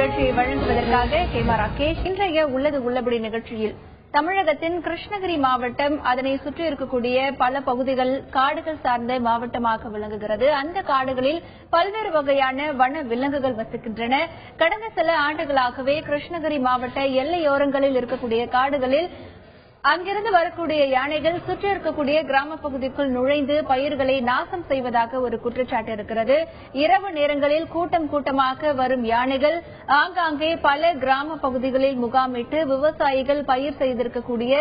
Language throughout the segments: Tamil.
நிகழ்ச்சியை வழங்குவதற்காக ஹேமா ராகேஷ். இன்றைய உள்ளது உள்ளபடி நிகழ்ச்சியில் தமிழகத்தின் கிருஷ்ணகிரி மாவட்டம் அதனை சுற்றி இருக்கக்கூடிய பல பகுதிகள் காடுகள் சார்ந்த மாவட்டமாக விளங்குகிறது. அந்த காடுகளில் பல்வேறு வகையான வன விலங்குகள் வசிக்கின்றன. கடந்த சில ஆண்டுகளாகவே கிருஷ்ணகிரி மாவட்ட எல்லையோரங்களில் இருக்கக்கூடிய காடுகளில் அங்கிருந்து வரக்கூடிய யானைகள் சுற்றி இருக்கக்கூடிய கிராம பகுதிக்குள் நுழைந்து பயிர்களை நாசம் செய்வதாக ஒரு குற்றச்சாட்டு இருக்கிறது. இரவு நேரங்களில் கூட்டம் கூட்டமாக வரும் யானைகள் ஆங்காங்கே பல கிராம பகுதிகளில் முகாமிட்டு விவசாயிகள் பயிர் செய்திருக்கக்கூடிய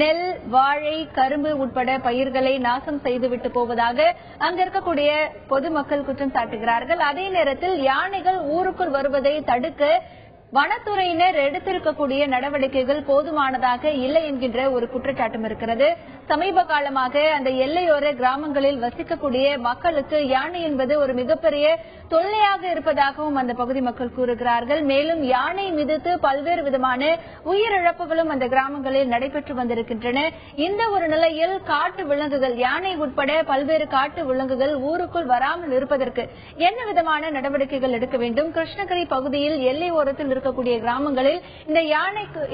நெல், வாழை, கரும்பு உட்பட பயிர்களை நாசம் செய்துவிட்டு போவதாக அங்க இருக்கக்கூடிய பொதுமக்கள் குற்றம் சாட்டுகிறார்கள். அதே நேரத்தில் யானைகள் ஊருக்குள் வருவதை தடுக்க வனத்துறையினர் எடுத்திருக்கக்கூடிய நடவடிக்கைகள் போதுமானதாக இல்லை என்கின்ற ஒரு குற்றச்சாட்டும் இருக்கிறது. சமீப காலமாக அந்த எல்லையோர கிராமங்களில் வசிக்கக்கூடிய மக்களுக்கு யானை என்பது ஒரு மிகப்பெரிய தொல்லையாக இருப்பதாகவும் அந்த பகுதி மக்கள் கூறுகிறார்கள். மேலும் யானை மிதித்து பல்வேறு விதமான உயிரிழப்புகளும் அந்த கிராமங்களில் நடைபெற்று வந்திருக்கின்றன. இந்த ஒரு நிலையில் காட்டு விலங்குகள், யானை உட்பட பல்வேறு காட்டு விலங்குகள் ஊருக்குள் வராமல் இருப்பதற்கு என்ன விதமான நடவடிக்கைகள் எடுக்க வேண்டும்? கிருஷ்ணகிரி பகுதியில் எல்லை ஓரத்தில் இருக்கக்கூடிய கிராமங்களில் இந்த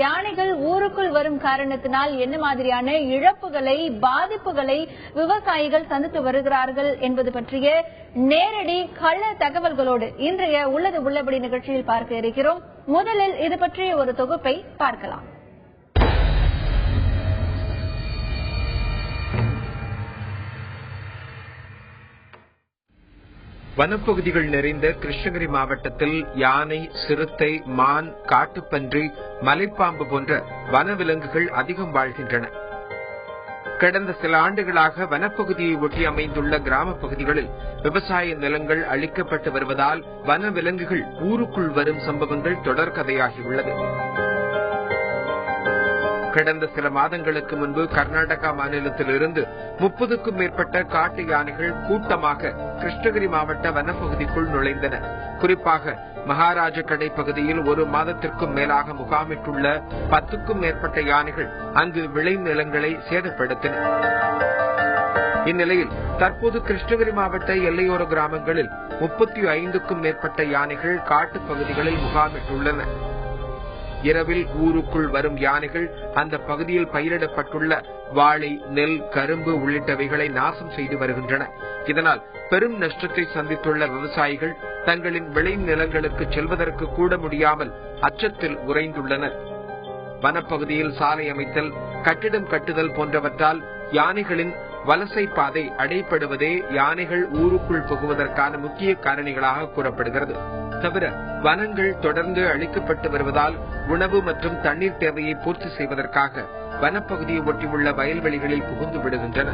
யானைகள் ஊருக்குள் வரும் காரணத்தினால் என்ன மாதிரியான இழப்புகளை, பாதிப்புகளை விவசாயிகள் சந்தித்து வருகிறார்கள் என்பது பற்றிய நேரடி கள தகவல்களோடு இன்றைய உள்ளது உள்ளபடி நிகழ்ச்சியில் பார்க்க இருக்கிறோம். முதலில் இது பற்றிய ஒரு தொகுப்பை பார்க்கலாம். வனப்பகுதிகள் நிறைந்த கிருஷ்ணகிரி மாவட்டத்தில் யானை, சிறுத்தை, மான், காட்டுப்பன்றி, மலைப்பாம்பு போன்ற வனவிலங்குகள் அதிகம் வாழ்கின்றன. கடந்த சில ஆண்டுகளாக வனப்பகுதியை ஒட்டி அமைந்துள்ள கிராம பகுதிகளில் விவசாய நிலங்கள் அழிக்கப்பட்டு வருவதால் வனவிலங்குகள் ஊருக்குள் வரும் சம்பவங்கள் தொடர்கதையாகியுள்ளது. கடந்த சில மாதங்களுக்கு முன்பு கர்நாடகா மாநிலத்திலிருந்து 30க்கும் மேற்பட்ட காட்டு யானைகள் கூட்டமாக கிருஷ்ணகிரி மாவட்ட வனப்பகுதிக்குள் நுழைந்தன. குறிப்பாக மகாராஜ கடை பகுதியில் ஒரு மாதத்திற்கும் மேலாக முகாமிட்டுள்ள 10க்கும் மேற்பட்ட யானைகள் அங்கு விளைநிலங்களை சேதப்படுத்தின. இந்நிலையில் தற்போது கிருஷ்ணகிரி மாவட்ட எல்லையோர கிராமங்களில் 35க்கும் மேற்பட்ட யானைகள் காட்டுப் பகுதிகளில் முகாமிட்டுள்ளன. இரவில் ஊருக்குள் வரும் யானைகள் அந்த பகுதியில் பயிரிடப்பட்டுள்ள வாழை, நெல், கரும்பு உள்ளிட்டவைகளை நாசம் செய்து வருகின்றன. இதனால் பெரும் நஷ்டத்தை சந்தித்துள்ள விவசாயிகள் தங்களின் விளை நிலங்களுக்கு செல்வதற்கு கூட முடியாமல் அச்சத்தில் உறைந்துள்ளனர். வனப்பகுதியில் சாலை அமைத்தல், கட்டிடம் கட்டுதல் போன்றவற்றால் யானைகளின் வலசை பாதை அடைபடுவதே யானைகள் ஊருக்குள் புகுவதற்கான முக்கிய காரணிகளாக கூறப்படுகிறது. தவிர வனங்கள் தொடர்ந்து அழிக்கப்பட்டு வருவதால் உணவு மற்றும் தண்ணீர் தேவையை பூர்த்தி செய்வதற்காக வனப்பகுதியை ஒட்டியுள்ள வயல்வெளிகளில் புகுந்து விடுகின்றன.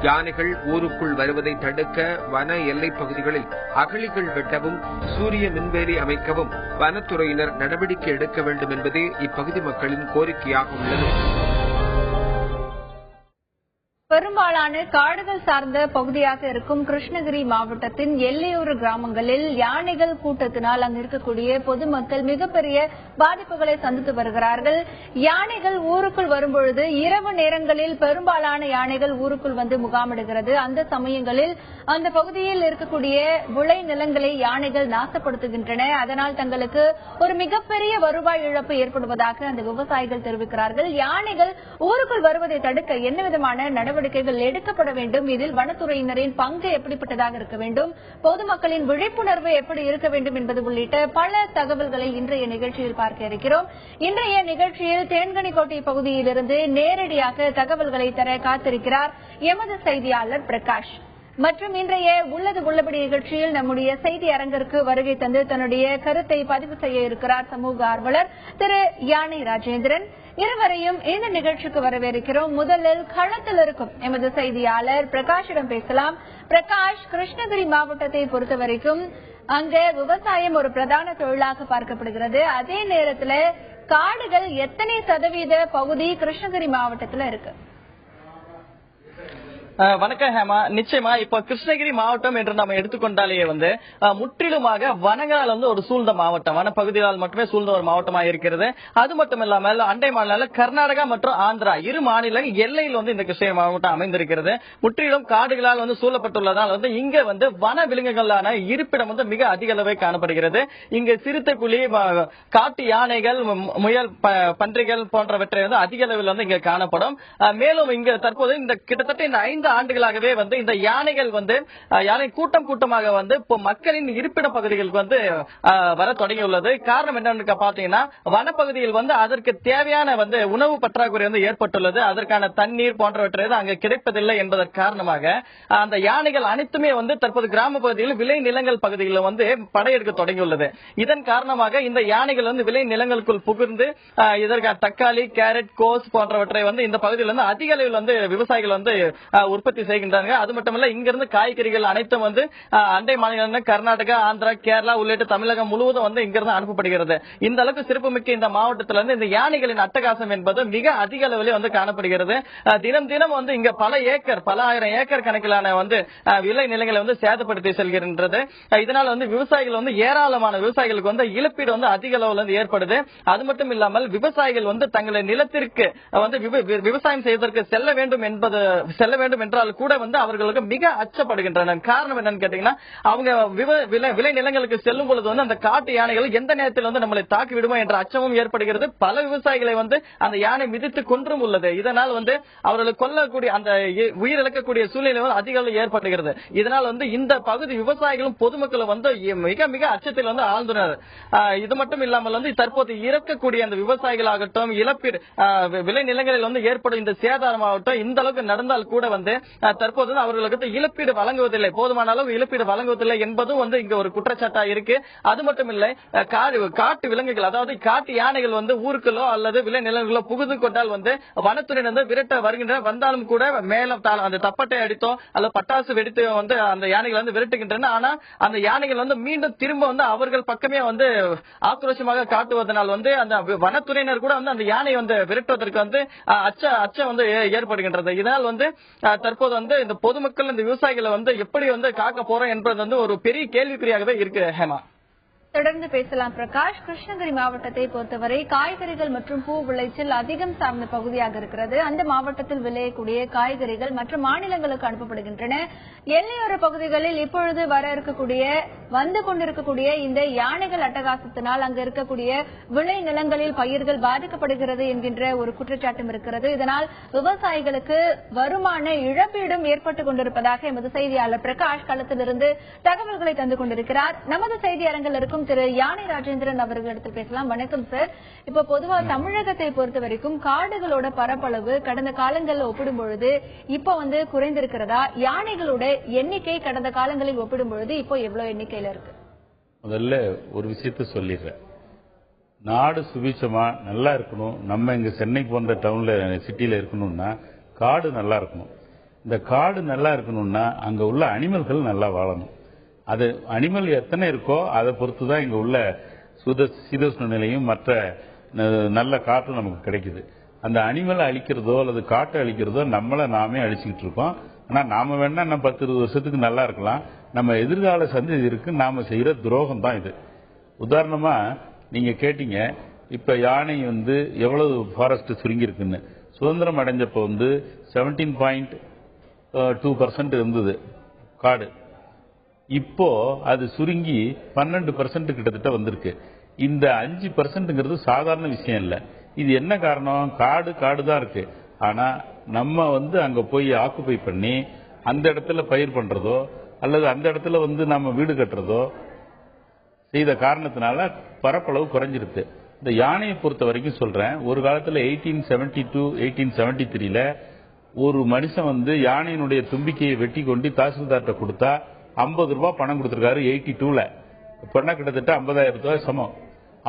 யானைகள் ஊருக்குள் வருவதை தடுக்க வன எல்லைப் பகுதிகளில் அகழிகள் வெட்டவும், சூரிய மின்வேலி அமைக்கவும் வனத்துறையினர் நடவடிக்கை எடுக்க வேண்டும் என்பதே இப்பகுதி மக்களின் கோரிக்கையாக உள்ளது. பெரும்பாலான காடுகள் சார்ந்த பகுதியாக இருக்கும் கிருஷ்ணகிரி மாவட்டத்தின் எல்லையோர கிராமங்களில் யானைகள் கூட்டத்தினால் அங்கு இருக்கக்கூடிய பொதுமக்கள் மிகப்பெரிய பாதிப்புகளை சந்தித்து வருகிறார்கள். யானைகள் ஊருக்குள் வரும்பொழுது இரவு நேரங்களில் பெரும்பாலான யானைகள் ஊருக்குள் வந்து முகாமிடுகிறது. அந்த சமயங்களில் அந்த பகுதியில் இருக்கக்கூடிய விளை நிலங்களை யானைகள் நாசப்படுத்துகின்றன. அதனால் தங்களுக்கு ஒரு மிகப்பெரிய வருவாய் இழப்பு ஏற்படுவதாக அந்த விவசாயிகள் தெரிவிக்கிறார்கள். யானைகள் ஊருக்குள் வருவதை தடுக்க என்ன விதமான நடவடிக்கைகள் எடுக்கப்பட வேண்டும்? இதில் வனத்துறையினரின் பங்கு எப்படிப்பட்டதாக இருக்க வேண்டும்? பொதுமக்களின் விழிப்புணர்வு எப்படி இருக்க வேண்டும் என்பது உள்ளிட்ட பல தகவல்களை இன்றைய நிகழ்ச்சியில் பார்க்க இருக்கிறோம். இன்றைய நிகழ்ச்சியில் தேன்கனிக்கோட்டை பகுதியிலிருந்து நேரடியாக தகவல்களை தர காத்திருக்கிறார் எமது செய்தியாளர் பிரகாஷ். மற்றும் இன்றைய உள்ளது உள்ளபடி நிகழ்ச்சியில் நம்முடைய செய்தி அரங்கிற்கு வருகை தந்து தன்னுடைய கருத்தை பதிவு செய்ய இருக்கிறார் சமூக ஆர்வலர் திரு யானை ராஜேந்திரன். இருவரையும் இந்த நிகழ்ச்சிக்கு வரவேற்கிறோம். முதலில் களத்தில் இருக்கும் எமது செய்தியாளர் பிரகாஷிடம் பேசலாம். பிரகாஷ், கிருஷ்ணகிரி மாவட்டத்தை பொறுத்தவரைக்கும் அங்க விவசாயம் ஒரு பிரதான தொழிலாக பார்க்கப்படுகிறது. அதே நேரத்தில் காடுகள் எத்தனை சதவீத பகுதி கிருஷ்ணகிரி மாவட்டத்தில் இருக்கு? வணக்கம் ஹேமா. நிச்சயமா இப்ப கிருஷ்ணகிரி மாவட்டம் என்று நம்ம எடுத்துக்கொண்டாலே முற்றிலுமாக வனங்களால் ஒரு சூழ்ந்த மாவட்டம், வனப்பகுதிகளால் மட்டுமே சூழ்ந்த ஒரு மாவட்டமாக இருக்கிறது. அது மட்டும் இல்லாமல் அண்டை மாநில கர்நாடகா மற்றும் ஆந்திரா இரு மாநில எல்லையில் இந்த கிருஷ்ணகிரி மாவட்டம் அமைந்திருக்கிறது. முற்றிலும் காடுகளால் சூழப்பட்டுள்ளதால் இங்க வன விலங்குகளான இருப்பிடம் மிக அதிக அளவே காணப்படுகிறது. இங்கு சிறுத்தை புலி, காட்டு யானைகள், முயல், பன்றிகள் போன்றவற்றை அதிக அளவில் இங்க காணப்படும். மேலும் இங்க தற்போது இந்த கிட்டத்தட்ட இந்த 5 ஆண்டுகளாகவே இந்த யானைகள் யானை கூட்டமாக இப்போ மக்களின் இருப்பிட பகுதிகளுக்கு வர தொடங்கியுள்ளது. காரணம் என்னன்னு பாத்தீங்கன்னா வனப்பகுதியில் அதற்கு தேவையான உணவு பற்றாக்குறை ஏற்பட்டுள்ளது. அதற்கான தண்ணீர் போன்றவற்றை அங்கு கிடைப்பதில்லை என்பதன் காரணமாக அந்த யானைகள் அனைத்துமே தற்போது கிராம பகுதியில் விளை நிலங்கள் பகுதிகளில் படையெடுக்க தொடங்கியுள்ளது. இதன் காரணமாக இந்த யானைகள் விளை நிலங்களுக்குள் புகுந்து இதற்கான தக்காளி, கேரட், கோஸ் போன்றவற்றை இந்த பகுதியில் அதிக அளவில் விவசாயிகள் உற்பத்தி செய்கின்றாங்க. அது மட்டுமல்ல, இங்கிருந்து காய்கறிகள் அனைத்தும் அண்டை மாநில கர்நாடகா, ஆந்திரா, கேரளா உள்ளிட்ட தமிழகம் முழுவதும் இங்கிருந்து அனுப்பப்படுகிறது. இந்த அளவுக்கு சிறப்புமிக்க இந்த மாவட்டத்தில் இந்த யானைகளின் அட்டகாசம் என்பது மிக அதிக அளவில் காணப்படுகிறது. தினம் தினம் இங்க பல ஆயிரம் ஏக்கர் கணக்கிலான விளை நிலங்களை சேதப்படுத்தி செல்கின்றது. இதனால் விவசாயிகள் ஏராளமான விவசாயிகளுக்கு இழப்பீடு அதிக அளவில் ஏற்படுது. அது மட்டும் இல்லாமல் விவசாயிகள் தங்கள் நிலத்திற்கு விவசாயம் செய்வதற்கு செல்ல வேண்டும் என்றால் கூட அவர்களுக்கு மிக அச்சப்படுகின்றனர். காரணம் என்னன்னு கேட்டீங்கன்னா, அவங்க விளை நிலங்களுக்கு செல்லும் பொழுது அந்த காட்டு யானைகள் எந்த நேரத்தில் நம்மளை தாக்கி விடுமோ என்ற அச்சமும் ஏற்படுகிறது. பல விவசாயிகளை அந்த யானை மிதித்து கொன்றும் உள்ளது. இதனால் அவர்களுக்கு கொல்லக்கூடிய அந்த உயிரிழக்கக்கூடிய சூழ்நிலை அதிக அளவில் ஏற்படுகிறது. இதனால் இந்த பகுதி விவசாயிகளும் பொதுமக்களும் மிக மிக அச்சத்தில் ஆழ்ந்துள்ளனர். இது மட்டும் இல்லாமல் தற்போது இறக்கக்கூடிய அந்த விவசாயிகளாகட்டும், இழப்பீடு விளை நிலங்களில் ஏற்படும் இந்த சேதாரமாகட்டும் இந்த அளவுக்கு நடந்தால் கூட தற்போது அவர்களுக்கு இழப்பீடு வழங்குவதில்லை, போதுமான அளவு இழப்பீடு வழங்குவதில்லை என்பதும் இங்க ஒரு குற்றச்சாட்டா இருக்கு. அது மட்டும் இல்லை, காட்டு விலங்குகள், அதாவது காட்டு யானைகள் ஊருக்குள்ளோ அல்லது விளை நிலங்களோ புகுந்து கொண்டால் வனத்துறையினர் விரட்ட வருகின்றன. வந்தாலும் கூட மேல அந்த தப்பட்டை அடித்தோ அல்லது பட்டாசு வெடித்து அந்த யானைகள் விரட்டுகின்றன. ஆனா அந்த யானைகள் மீண்டும் திரும்ப அவர்கள் பக்கமே ஆக்ரோஷமாக காட்டுவதனால் அந்த வனத்துறையினர் கூட அந்த யானை விரட்டுவதற்கு அச்சம் ஏற்படுகின்றது. இதனால் தற்போது இந்த பொதுமக்கள் இந்த விவசாயிகளை எப்படி காக்க போறோம் என்பது ஒரு பெரிய கேள்விக்குறியாகவே இருக்கு. ஹேமா, தொடர்ந்து பேசலாம் பிரகாஷ். கிருஷ்ணகிரி மாவட்டத்தை பொறுத்தவரை காய்கறிகள் மற்றும் பூ விளைச்சல் அதிகம் சார்ந்த பகுதியாக இருக்கிறது. அந்த மாவட்டத்தில் விளையக்கூடிய காய்கறிகள் மற்ற மாநிலங்களுக்கு அனுப்பப்படுகின்றன. எல்லையோர பகுதிகளில் இப்பொழுது வந்து கொண்டிருக்கக்கூடிய இந்த யானைகள் அட்டகாசத்தினால் அங்கு இருக்கக்கூடிய விளை நிலங்களில் பயிர்கள் பாதிக்கப்படுகிறது என்கின்ற ஒரு குற்றச்சாட்டும் இருக்கிறது. இதனால் விவசாயிகளுக்கு வருமான இழப்பீடும் ஏற்பட்டுக் கொண்டிருப்பதாக எமது செய்தியாளர் பிரகாஷ் களத்திலிருந்து தகவல்களை தந்து கொண்டிருக்கிறார். நமது செய்தி அரங்கில் இருக்கும் திரு யானை ராஜேந்திரன் அவர்களிடத்தில் பேசலாம். வணக்கம் சார். இப்ப பொதுவா தமிழகத்தை பொறுத்த வரைக்கும் காடுகளோட பரப்பளவு கடந்த காலங்களில் ஒப்பிடும் பொழுது இப்ப குறைந்திருக்கிறதா? யானைகளோட எண்ணிக்கை கடந்த காலங்களில் ஒப்பிடும் பொழுது இப்போ எவ்வளவு எண்ணிக்கையில இருக்கு? முதல்ல ஒரு விஷயத்த சொல்லிடுறேன். நாடு சுபிட்சமா நல்லா இருக்கணும், நம்ம இங்க சென்னை போன்ற டவுன்ல சிட்டியில இருக்கணும்னா காடு நல்லா இருக்கணும். இந்த காடு நல்லா இருக்கணும்னா அங்க உள்ள அனிமல்கள் நல்லா வாழணும். அது அனிமல் எத்தனை இருக்கோ அதை பொறுத்துதான் இங்க உள்ள சீதோஷ்ண நிலையும் மற்ற நல்ல காற்றும் நமக்கு கிடைக்குது. அந்த அனிமலை அழிக்கிறதோ அல்லது காட்டை அழிக்கிறதோ நம்மள நாமே அழிச்சுக்கிட்டு இருக்கோம். ஆனா நாம வேணா நம்ம 10-20 வருஷத்துக்கு நல்லா இருக்கலாம். நம்ம எதிர்கால சந்ததியிற்கு நாம செய்யற துரோகம் தான் இது. உதாரணமா நீங்க கேட்டீங்க, இப்ப யானை எவ்வளவு ஃபாரஸ்ட் சுருங்கி இருக்குன்னு. சுதந்திரம் அடைஞ்சப்ப 17.2% இருந்தது காடு. இப்போ அது சுருங்கி 12% கிட்டத்தட்ட வந்திருக்கு. இந்த 5%ங்கிறது சாதாரண விஷயம் இல்ல. இது என்ன காரணம்? காடு தான் இருக்கு. ஆனா நம்ம அங்க போய் ஆக்குபை பண்ணி அந்த இடத்துல பயிர் பண்றதோ அல்லது அந்த இடத்துல நம்ம வீடு கட்டுறதோ செய்த காரணத்தினால பரப்பளவு குறைஞ்சிருக்கு. இந்த யானையை பொறுத்த வரைக்கும் சொல்றேன், ஒரு காலத்துல 1872, 1873ல ஒரு மனுஷன் யானையினுடைய தும்பிக்கையை வெட்டி கொண்டு தாசில்தார்ட்ட கொடுத்தா 50 ரூபாய் பணம் கொடுத்திருக்காரு. 82ல இப்ப கிட்டத்தட்ட 50,000 ரூபாய் சமம்.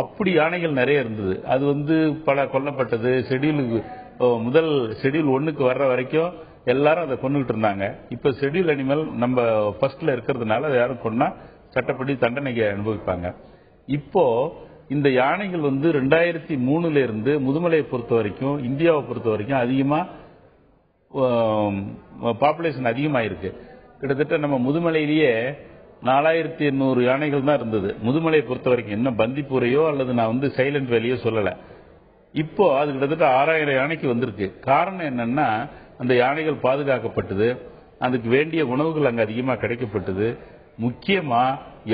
அப்படி யானைகள் நிறைய இருந்தது. அது பல கொல்லப்பட்டது. முதல் ஷெட்யூல் 1க்கு வர்ற வரைக்கும் எல்லாரும் அதை கொண்டுகிட்டு இருந்தாங்க. இப்ப ஷெட்யூல் அனிமல் நம்ம ஃபர்ஸ்ட்ல இருக்கிறதுனால அதை யாரும் கொன்னா சட்டப்படி தண்டனைக்கு அனுபவிப்பாங்க. இப்போ இந்த யானைகள் 2003ல இருந்து முதுமலையை பொறுத்த வரைக்கும், இந்தியாவை பொறுத்த வரைக்கும் அதிகமா பாப்புலேஷன் அதிகமாயிருக்கு. கிட்டத்தட்ட நம்ம முதுமலையிலேயே 4800 யானைகள் தான் இருந்தது முதுமலையை பொறுத்த வரைக்கும். இன்னும் பந்திப்பூரையோ அல்லது நான் சைலண்ட் வேலியோ சொல்லல. இப்போ அது கிட்டத்தட்ட 6000 யானைக்கு வந்திருக்கு. காரணம் என்னன்னா அந்த யானைகள் பாதுகாக்கப்பட்டது, அதுக்கு வேண்டிய உணவுகள் அங்க அதிகமா கிடைக்கப்பட்டது. முக்கியமா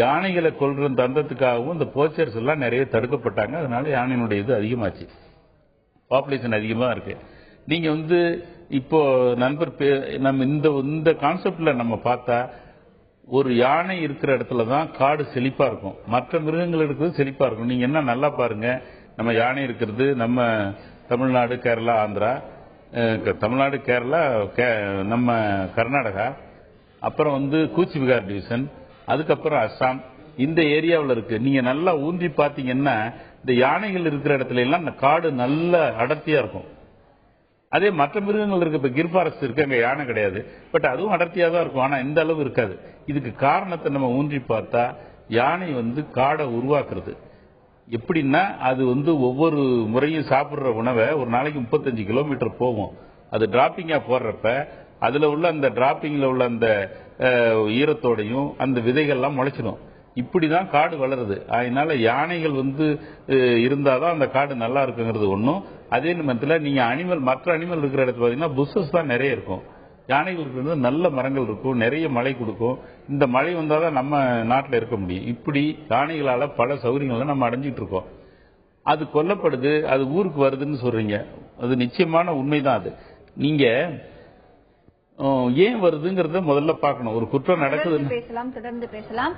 யானைகளை கொல்ற தந்தத்துக்காகவும் இந்த போச்சர்ஸ் எல்லாம் நிறைய தடுக்கப்பட்டாங்க. அதனால யானையினுடைய இது அதிகமாச்சு, பாப்புலேஷன் அதிகமா இருக்கு. நீங்க இப்போ நண்பர் நம்ம இந்த கான்செப்ட்ல நம்ம பார்த்தா ஒரு யானை இருக்கிற இடத்துல தான் காடு செழிப்பா இருக்கும், மற்ற மிருகங்கள் இருக்கிறது செழிப்பா இருக்கும். நீங்க என்ன நல்லா பாருங்க, நம்ம யானை இருக்கிறது நம்ம தமிழ்நாடு, கேரளா, ஆந்திரா, தமிழ்நாடு, கேரளா, நம்ம கர்நாடகா, அப்புறம் கூச்சிபிகார் டிவிஷன், அதுக்கப்புறம் அஸ்ஸாம், இந்த ஏரியாவில் இருக்கு. நீங்க நல்லா ஊன்றி பாத்தீங்கன்னா இந்த யானைகள் இருக்கிற இடத்துல எல்லாம் இந்த காடு நல்ல அடர்த்தியா இருக்கும். அதே மற்ற மிருகங்கள் இருக்கு, இப்ப கிர் ஃபாரஸ்ட் இருக்கு, அங்க யானை கிடையாது, பட் அதுவும் அடர்த்தியா தான் இருக்கும், ஆனா இந்த அளவு இருக்காது. இதுக்கு காரணத்தை நம்ம ஊன்றி பார்த்தா யானை காடை உருவாக்குறது எப்படின்னா, அது ஒவ்வொரு முறையும் சாப்பிடுற உணவை ஒரு நாளைக்கு 35 கிலோமீட்டர் போகும். அது டிராப்பிங்கா போடுறப்ப அதுல உள்ள அந்த டிராப்பிங்ல உள்ள அந்த ஈரத்தோடையும் அந்த விதைகள்லாம் முளைச்சிடும். இப்படிதான் காடு வளருது. அதனால யானைகள் இருந்தாதான் அந்த காடு நல்லா இருக்குங்கிறது ஒன்றும். அதே நிமிடத்தில் நீங்க மற்ற அனிமல் இருக்கிற இடத்துல பாத்தீங்கன்னா புஷஸ் தான் நிறைய இருக்கும். யானைகளுக்கு நல்ல மரங்கள் இருக்கும், நிறைய மழை கொடுக்கும். இந்த மழை வந்தாதான் நம்ம நாட்டில் இருக்க முடியும். இப்படி யானைகளால பல சௌகரியங்களை நம்ம அடைஞ்சிட்டு இருக்கோம். அது கொல்லப்படுது, அது ஊருக்கு வருதுன்னு சொல்றீங்க, அது நிச்சயமான உண்மைதான். அது நீங்க ஏன் வருதுங்கிறத முதல்ல பார்க்கணும். ஒரு குற்றம் நடக்குது. தொடர்ந்து பேசலாம்.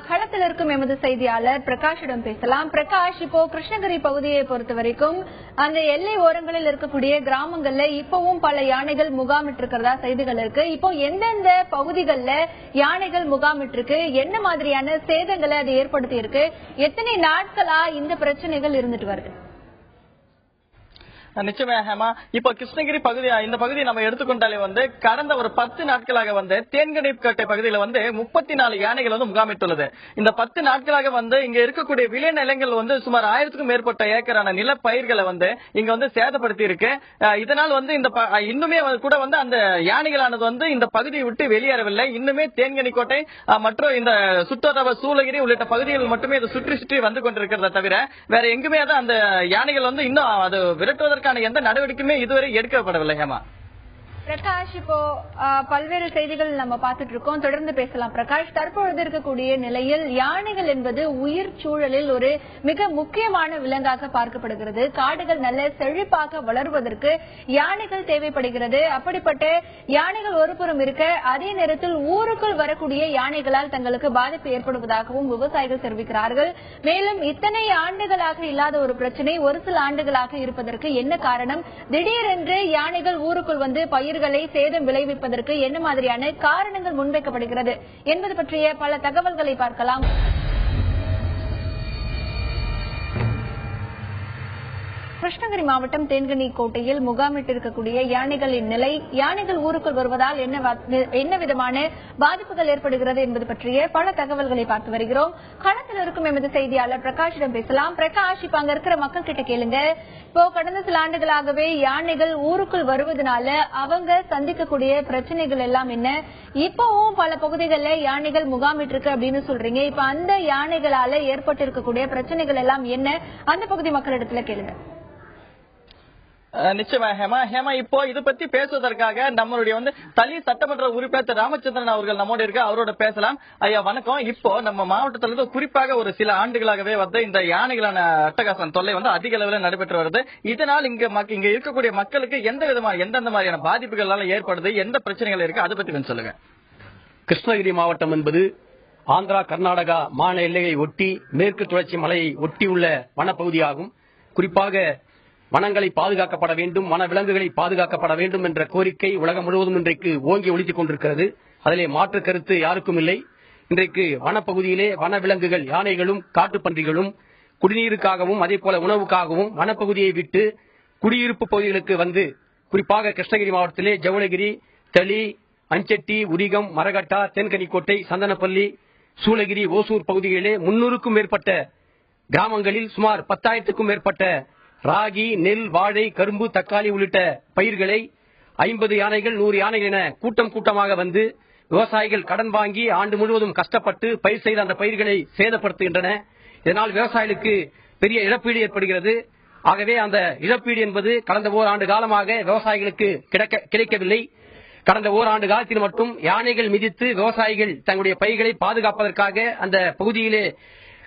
களத்தில் இருக்கும் எமது செய்தியாளர் பிரகாஷிடம் பேசலாம். பிரகாஷ், இப்போ கிருஷ்ணகிரி பகுதியை பொறுத்த வரைக்கும் அந்த எல்லை ஓரங்களில் இருக்கக்கூடிய கிராமங்கள்ல இப்பவும் பல யானைகள் முகாமிட்டிருக்கிறதா செய்திகள் இருக்கு. இப்போ எந்தெந்த பகுதிகளில் யானைகள் முகாமிட்டிருக்கு, என்ன மாதிரியான சேதங்களை அது ஏற்படுத்தி இருக்கு, எத்தனை நாட்களா இந்த பிரச்சனைகள் இருந்துட்டு வருது? நிச்சயமா இப்ப கிருஷ்ணகிரி பகுதி, இந்த பகுதியை நம்ம எடுத்துக்கொண்டாலே கடந்த ஒரு 10 நாட்களாக தேன்கனிக்கட்டை பகுதியில் 34 யானைகள் முகாமிட்டுள்ளது. இந்த 10 நாட்களாக இங்க இருக்கக்கூடிய விளைநிலங்கள் சுமார் 1000க்கும் மேற்பட்ட ஏக்கரான நில பயிர்களை இங்க சேதப்படுத்தி இருக்கு. இதனால் இந்த இன்னுமே கூட அந்த யானைகளானது இந்த பகுதியை விட்டு வெளியேறவில்லை. இன்னுமே தேன்கனிக்கோட்டை மற்றும் இந்த சுற்றோர சூளகிரி உள்ளிட்ட பகுதிகள் மட்டுமே இதை சுற்றி சுற்றி வந்து கொண்டிருக்கிறத தவிர வேற எங்குமே அந்த யானைகள் இன்னும் அது விரட்டுவதற்கு எந்த நடவடிக்கையுமே இதுவரை எடுக்கப்படவில்லை. ஹேமா, பிரகாஷ், இப்போ பல்வேறு செய்திகள் நம்ம பார்த்துட்டு இருக்கோம், தொடர்ந்து பேசலாம். பிரகாஷ், தற்பொழுது இருக்கக்கூடிய நிலையில் யானைகள் என்பது உயிர் சூழலில் ஒரு மிக முக்கியமான விலங்காக பார்க்கப்படுகிறது. காடுகள் நல்ல செழிப்பாக வளர்வதற்கு யானைகள் தேவைப்படுகிறது. அப்படிப்பட்ட யானைகள் ஒருபுறம் இருக்க, அதே நேரத்தில் ஊருக்குள் வரக்கூடிய யானைகளால் தங்களுக்கு பாதிப்பு ஏற்படுவதாகவும் விவசாயிகள் தெரிவிக்கிறார்கள். மேலும் இத்தனை ஆண்டுகளாக இல்லாத ஒரு பிரச்சனை ஒரு சில ஆண்டுகளாக இருப்பதற்கு என்ன காரணம்? திடீரென்று யானைகள் ஊருக்குள் பயிர்களை சேதம் விளைவிப்பதற்கு என்ன மாதிரியான காரணங்கள் முன்வைக்கப்படுகிறது என்பது பற்றிய பல தகவல்களை பார்க்கலாம். கிருஷ்ணகிரி மாவட்டம் தேன்கனிக்கோட்டையில் முகாமிட்டிருக்கக்கூடிய யானைகளின் நிலை, யானைகள் ஊருக்குள் வருவதால் என்ன விதமான பாதிப்புகள் ஏற்படுகிறது என்பது பற்றிய பல தகவல்களை பார்த்து வருகிறோம். களத்தில் இருக்கும் எமது செய்தியாளர் பிரகாஷிடம் பேசலாம். பிரகாஷ், இப்ப அங்க இருக்கிற மக்கள் கிட்ட கேளுங்க, இப்போ கடந்த சில ஆண்டுகளாகவே யானைகள் ஊருக்குள் வருவதனால அவங்க சந்திக்கக்கூடிய பிரச்சனைகள் எல்லாம் என்ன? இப்பவும் பல பகுதிகளில் யானைகள் முகாமிட்டிருக்கு அப்படின்னு சொல்றீங்க. இப்ப அந்த யானைகளால ஏற்பட்டிருக்கக்கூடிய பிரச்சனைகள் எல்லாம் என்ன? அந்த பகுதி மக்களிடத்துல கேளுங்க. நிச்சயமா ஹேமா, இப்போ இது பத்தி பேசுவதற்காக நம்மளுடைய தளி சட்டமன்ற உறுப்பினர் ராமச்சந்திரன் அவர்கள் நம்மோட இருக்க, அவரோட பேசலாம். ஐயா வணக்கம். இப்போ நம்ம மாவட்டத்தில் குறிப்பாக ஒரு சில ஆண்டுகளாகவே இந்த யானைகளான அட்டகாசம் தொல்லை அதிக அளவில் நடைபெற்று வருது. இதனால் இங்க இருக்கக்கூடிய மக்களுக்கு எந்தெந்த மாதிரியான பாதிப்புகள் ஏற்படுது, எந்த பிரச்சனைகள் இருக்கு, அதை பத்தி கொஞ்சம் சொல்லுங்க. கிருஷ்ணகிரி மாவட்டம் என்பது ஆந்திரா, கர்நாடகா மாநில எல்லையை ஒட்டி மேற்கு தொடர்ச்சி மலையை ஒட்டியுள்ள வனப்பகுதியாகும். குறிப்பாக வனங்களை பாதுகாக்கப்பட வேண்டும், வன விலங்குகளை பாதுகாக்கப்பட வேண்டும் என்ற கோரிக்கை உலகம் முழுவதும் இன்றைக்கு ஓங்கி ஒலித்துக் கொண்டிருக்கிறது. அதிலே மாற்று கருத்து யாருக்கும் இல்லை. இன்றைக்கு வனப்பகுதியிலே வனவிலங்குகள், யானைகளும் காட்டுப்பன்றிகளும் குடிநீருக்காகவும் அதே போல உணவுக்காகவும் வனப்பகுதியை விட்டு குடியிருப்பு பகுதிகளுக்கு குறிப்பாக கிருஷ்ணகிரி மாவட்டத்திலே ஜவுளகிரி, தளி, அஞ்சட்டி, உரிகம், மரகட்டா, தேன்கனிக்கோட்டை, சந்தனப்பள்ளி, சூளகிரி, ஓசூர் பகுதிகளிலே 300க்கும் மேற்பட்ட கிராமங்களில் சுமார் 10,000க்கும் மேற்பட்ட ராகி, நெல், வாழை, கரும்பு, தக்காளி உள்ளிட்ட பயிர்களை 50 யானைகள் 100 யானைகள் என கூட்டம் கூட்டமாக வந்து விவசாயிகள் கடன் வாங்கி ஆண்டு முழுவதும் கஷ்டப்பட்டு பயிர் செய்த அந்த பயிர்களை சேதப்படுத்துகின்றன. இதனால் விவசாயிகளுக்கு பெரிய இழப்பீடு ஏற்படுகிறது. ஆகவே அந்த இழப்பீடு என்பது கடந்த ஓராண்டு காலமாக விவசாயிகளுக்கு கிடைக்கவில்லை. கடந்த ஓராண்டு காலத்தில் மட்டும் யானைகள் மிதித்து விவசாயிகள் தங்களுடைய பயிர்களை பாதுகாப்பதற்காக அந்த பகுதியிலே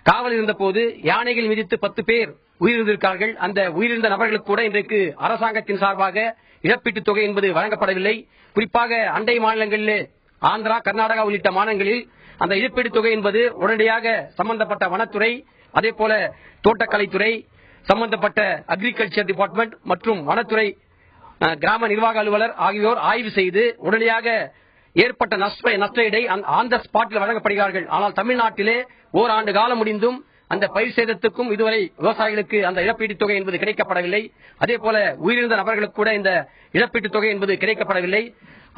காவல் இருந்த போது யானைகள் மிதித்து 10 பேர் உயிரிழந்திருக்கிறார்கள். அந்த உயிரிழந்த நபர்களுக்கு கூட இன்றைக்கு அரசாங்கத்தின் சார்பாக இழப்பீட்டுத் தொகை என்பது வழங்கப்படவில்லை. குறிப்பாக அண்டை மாநிலங்களிலே ஆந்திரா, கர்நாடகா உள்ளிட்ட மாநிலங்களில் அந்த இழப்பீட்டுத் தொகை என்பது உடனடியாக சம்பந்தப்பட்ட வனத்துறை, அதே போல தோட்டக்கலைத்துறை, சம்பந்தப்பட்ட அக்ரிகல்ச்சர் டிபார்ட்மெண்ட் மற்றும் வனத்துறை கிராம நிர்வாக அலுவலர் ஆகியோர் ஆய்வு செய்து உடனடியாக ஏற்பட்ட நஷ்டஈடை ஆன் த ஸ்பாட்டில் வழங்கப்படுகிறார்கள். ஆனால் தமிழ்நாட்டிலே ஓராண்டு காலம் முடிந்தும் அந்த பயிர் சேதத்துக்கும் இதுவரை விவசாயிகளுக்கு அந்த இழப்பீட்டுத் தொகை என்பது கிடைக்கப்படவில்லை. அதே போல உயிரிழந்த நபர்களுக்கு கூட இந்த இழப்பீட்டுத் தொகை என்பது கிடைக்கப்படவில்லை.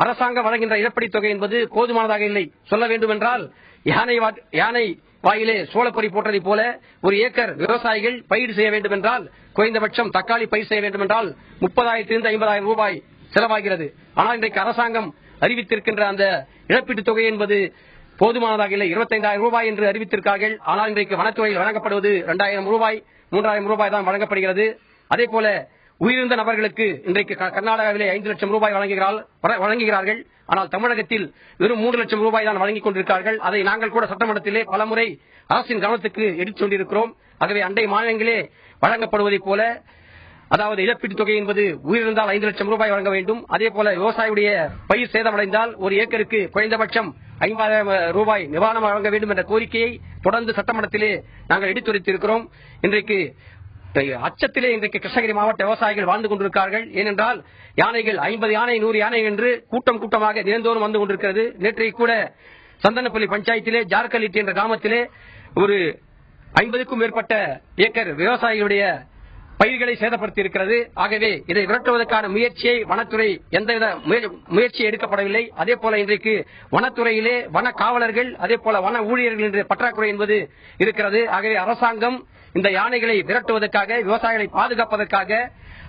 அரசாங்கம் வழங்குகின்ற இழப்பீட்டுத் தொகை என்பது போதுமானதாக இல்லை. சொல்ல வேண்டும் என்றால் யானை வாயிலே சோளப்பொறி போட்டதை போல ஒரு ஏக்கர் விவசாயிகள் பயிர் செய்ய வேண்டும் என்றால், குறைந்தபட்சம் தக்காளி பயிர் செய்ய வேண்டும் என்றால் 30,000 to 50,000 ரூபாய் செலவாகிறது. ஆனால் இன்றைக்கு அரசாங்கம் அறிவித்திருக்கின்ற அந்த இழப்பீட்டுத் தொகை என்பது போதுமானதாக இல்லை. 25,000 ரூபாய் என்று அறிவித்திருக்கிறார்கள். ஆனால் இன்றைக்கு வனத்துறையில் வழங்கப்படுவது 2,000 ரூபாய் 3,000 ரூபாய் தான் வழங்கப்படுகிறது. அதே போல உயிரிழந்த நபர்களுக்கு இன்றைக்கு கர்நாடகாவிலே 5 லட்சம் ரூபாய் வழங்குகிறார்கள். ஆனால் தமிழகத்தில் வெறும் 3 லட்சம் ரூபாய் தான் வழங்கிக் கொண்டிருக்கிறார்கள். அதை நாங்கள் கூட சட்டமன்றத்திலே பலமுறை அரசின் கவனத்துக்கு எடுத்துச் சொல்லியிருக்கிறோம். ஆகவே அண்டை மாநிலங்களே வழங்கப்படுவதைப் போல, அதாவது இழப்பீட்டுத் தொகை என்பது உயிரிழந்தால் 5 லட்சம் ரூபாய் வழங்க வேண்டும். அதே போல விவசாயியுடைய பயிர் சேதமடைந்தால் ஒரு ஏக்கருக்கு குறைந்தபட்சம் 50,000 ரூபாய் நிவாரணம் வழங்க வேண்டும் என்ற கோரிக்கையை தொடர்ந்து சட்டமன்றத்திலே நாங்கள் எடுத்துரைத்திருக்கிறோம். இன்றைக்கு அச்சத்திலே இன்றைக்கு கிருஷ்ணகிரி மாவட்ட விவசாயிகள் வாழ்ந்து கொண்டிருக்கிறார்கள். ஏனென்றால் யானைகள் 50 யானை 100 யானை என்று கூட்டமாக தினந்தோறும் வந்து கொண்டிருக்கிறது. நேற்றைக்கு கூட சந்தனப்பள்ளி பஞ்சாயத்திலே ஜார்கலிட்டி என்ற கிராமத்திலே ஒரு 50க்கும் மேற்பட்ட ஏக்கர் விவசாயிகளுடைய பயிர்களை சேதப்படுத்தி இருக்கிறது. ஆகவே இதை விரட்டுவதற்கான முயற்சியை வனத்துறை எந்தவித முயற்சி எடுக்கப்படவில்லை. அதே போல இன்றைக்கு வனத்துறையிலே வன காவலர்கள், அதே போல வன ஊழியர்கள் என்ற பற்றாக்குறை என்பது இருக்கிறது. ஆகவே அரசாங்கம் இந்த யானைகளை விரட்டுவதற்காக, விவசாயிகளை பாதுகாப்பதற்காக,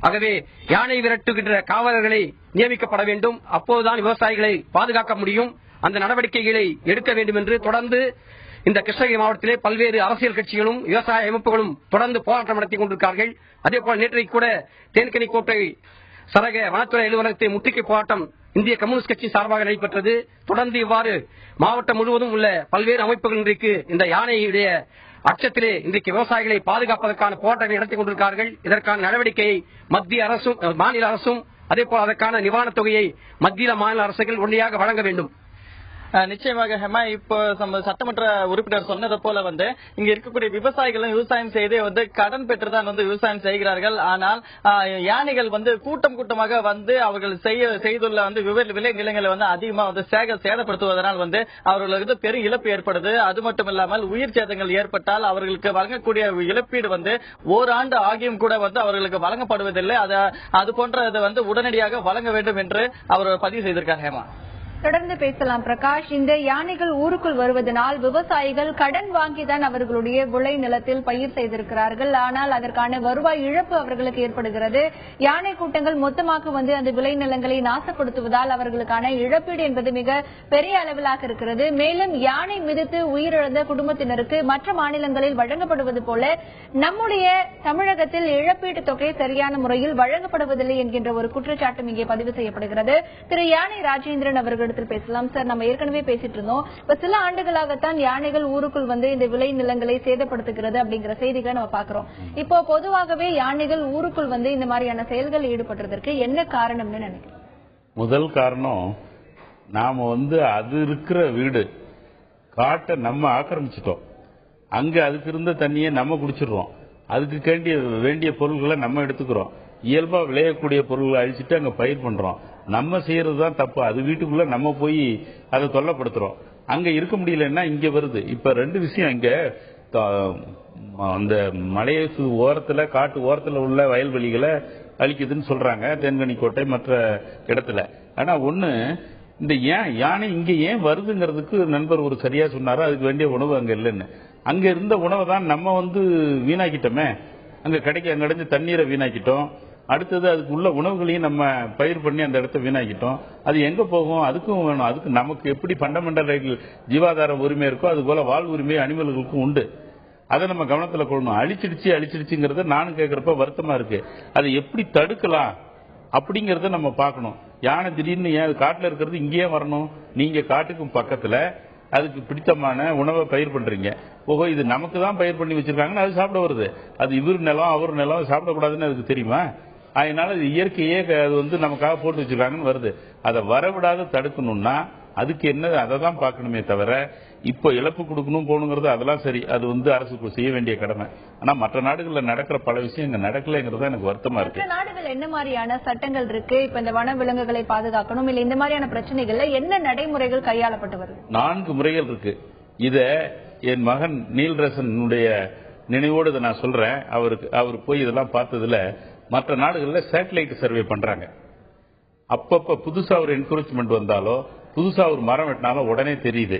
ஆகவே யானை விரட்டுகின்ற காவலர்களை நியமிக்கப்பட வேண்டும். அப்போதுதான் விவசாயிகளை பாதுகாக்க முடியும். அந்த நடவடிக்கைகளை எடுக்க வேண்டும் என்று தொடர்ந்து இந்த கிருஷ்ணகிரி மாவட்டத்திலே பல்வேறு அரசியல் கட்சிகளும் விவசாய அமைப்புகளும் தொடர்ந்து போராட்டம் நடத்தி கொண்டிருக்கிறார்கள். அதே போல நேற்றைக்கு கூட தேன்கனிக்கோட்டை சரக வனத்துறை அலுவலகத்தை முற்றுகை போராட்டம் இந்திய கம்யூனிஸ்ட் கட்சி சார்பாக நடைபெற்றது. தொடர்ந்து இவ்வாறு மாவட்டம் முழுவதும் உள்ள பல்வேறு அமைப்புகள் இன்றைக்கு இந்த யானையுடைய அச்சத்திலே இன்றைக்கு விவசாயிகளை பாதுகாப்பதற்கான போராட்டங்களை நடத்தி கொண்டிருக்கிறார்கள். இதற்கான நடவடிக்கையை மத்திய அரசும் மாநில அரசும், அதே போல அதற்கான நிவாரணத் தொகையை மத்திய மாநில அரசுகள் உடனடியாக வழங்க வேண்டும். நிச்சயமாக ஹெமா, இப்போ சட்டமன்ற உறுப்பினர் சொன்னது போல இங்க இருக்கக்கூடிய விவசாயிகளும் விவசாயம் செய்து கடன் பெற்றுதான் விவசாயம் செய்கிறார்கள். ஆனால் யானைகள் கூட்டமாக அவர்கள் செய்துள்ள விளை நிலங்களை அதிகமா சேதப்படுத்துவதனால் அவர்களுக்கு பெரும் இழப்பு ஏற்படுது. அது மட்டும் இல்லாமல் உயிர் சேதங்கள் ஏற்பட்டால் அவர்களுக்கு வழங்கக்கூடிய இழப்பீடு ஓராண்டு ஆகியும் கூட அவர்களுக்கு வழங்கப்படுவதில்லை. அது போன்ற உடனடியாக வழங்க வேண்டும் என்று அவர் பதிவு செய்திருக்கார். ஹேமா, தொடர்ந்து பேசலாம். பிரகாஷ், இந்த யானைகள் ஊருக்குள் வருவதனால் விவசாயிகள் கடன் வாங்கிதான் அவர்களுடைய விளை நிலத்தில் பயிர் செய்திருக்கிறார்கள். ஆனால் அதற்கான வருவாய் இழப்பு அவர்களுக்கு ஏற்படுகிறது. யானை கூட்டங்கள் மொத்தமாக அந்த விளை நிலங்களை நாசப்படுத்துவதால் அவர்களுக்கான இழப்பீடு என்பது மிக பெரிய அளவிலாக இருக்கிறது. மேலும் யானை மிதித்து உயிரிழந்த குடும்பத்தினருக்கு மற்ற மாநிலங்களில் வழங்கப்படுவது போல நம்முடைய தமிழகத்தில் இழப்பீட்டு தொகை சரியான முறையில் வழங்கப்படுவதில்லை என்கின்ற ஒரு குற்றச்சாட்டும் இங்கே பதிவு செய்யப்படுகிறது. திரு யானை ராஜேந்திரன் அவர்கள் பேசலாம். சார், நம்ம ஏற்கனவே பேசிட்டு இருந்தோம். இப்ப சில ஆண்டுகளாகத்தான் யானைகள் ஊருக்குள் இந்த விளை நிலங்களை சேதப்படுத்துகிறது அப்படிங்கிற செய்திகளை நம்ம பாக்குறோம். இப்போ பொதுவாகவே யானைகள் ஊருக்குள் இந்த மாதிரியான செயல்கள் ஈடுபடுறதற்கு என்ன காரணம்னு நினைக்கிறேன்? முதல் காரணம், நாம அது இருக்கிற வீடு காட்டை நம்ம ஆக்கிரமிச்சிட்டோம். அங்க அதுக்கு இருந்த தண்ணியை நம்ம குடிச்சிடுறோம். அதுக்கு வேண்டிய பொருள்களை நம்ம எடுத்துக்கிறோம். இயல்பா விளையக்கூடிய பொருள்களை அழிச்சிட்டு அங்க பயிர் பண்றோம். நம்ம செய்யறதுதான் தப்பு. அது வீட்டுக்குள்ள நம்ம போய் அதை தொல்லப்படுத்துறோம். அங்க இருக்க முடியலன்னா இங்க வருது. இப்ப 2 விஷயம். இங்க அந்த மலையை ஓரத்துல, காட்டு ஓரத்துல உள்ள வயல்வெளிகளை அழிக்குதுன்னு சொல்றாங்க, தேன்கனிக்கோட்டை மற்ற இடத்துல. ஆனா ஒண்ணு, இந்த யானை இங்க ஏன் வருதுங்கிறதுக்கு நண்பர் ஒரு சரியா சொன்னாரு. அதுக்கு வேண்டிய உணவு அங்க இல்லைன்னு. அங்க இருந்த உணவை தான் நம்ம வீணாக்கிட்டோமே. அங்க அங்க அடைஞ்ச தண்ணீரை வீணாக்கிட்டோம். அடுத்தது அதுக்கு உள்ள உணவுகளையும் நம்ம பயிர் பண்ணி அந்த இடத்த வீணாக்கிட்டோம். அது எங்க போகும்? அதுக்கும் வேணும். அதுக்கு நமக்கு எப்படி ஃபண்டமெண்டல் ரைட் ஜீவாதார உரிமை இருக்கோ அது போல வாழ் உரிமை அனிமல்களுக்கும் உண்டு. அதை நம்ம கவனத்தில் கொள்ளணும். அழிச்சிடுச்சுங்கிறத நானும் கேட்கறப்ப வருத்தமா இருக்கு. அதை எப்படி தடுக்கலாம் அப்படிங்கறத நம்ம பார்க்கணும். யானை திடீர்னு ஏன் காட்டுல இருக்கிறது இங்கேயே வரணும்? நீங்க காட்டுக்கும் பக்கத்துல அதுக்கு பிடித்தமான உணவை பயிர் பண்றீங்க. ஓஹோ, இது நமக்கு தான் பயிர் பண்ணி வச்சிருக்காங்கன்னு அது சாப்பிட வருது. அது இவர் நிலம் அவர் நிலம் சாப்பிடக்கூடாதுன்னு அதுக்கு தெரியுமா? அதனால இது இயற்கையே அது நமக்காக போட்டு வச்சிருக்காங்கன்னு வருது. அதை வரவிடாத தடுக்கணும்னா அதுக்கு என்ன, அதை தான் பார்க்கணுமே தவிர இப்போ இழப்பு கொடுக்கணும் போகணுங்கிறது அதெல்லாம் சரி, அது அரசு செய்ய வேண்டிய கடமை. ஆனா மற்ற நாடுகளில் நடக்கிற பல விஷயம் இங்க நடக்கலைங்கிறது எனக்கு வருத்தமா இருக்கு. நாடுகள் என்ன மாதிரியான சட்டங்கள் இருக்கு இப்ப இந்த வன விலங்குகளை பாதுகாக்கணும் இல்ல இந்த மாதிரியான பிரச்சனைகள்ல என்ன நடைமுறைகள் கையாளப்பட்டு வருது? 4 முறைகள் இருக்கு. இத என் மகன் நீல்ரசனுடைய நினைவோடு இதை நான் சொல்றேன். அவர் போய் இதெல்லாம் பார்த்ததுல மற்ற நாடுகளில் சேட்டலைட் சர்வே பண்றாங்க. அப்பப்ப புதுசா ஒரு என்கரேஜ்மெண்ட் வந்தாலோ புதுசா ஒரு மரம் வெட்டினாலும் உடனே தெரியுது.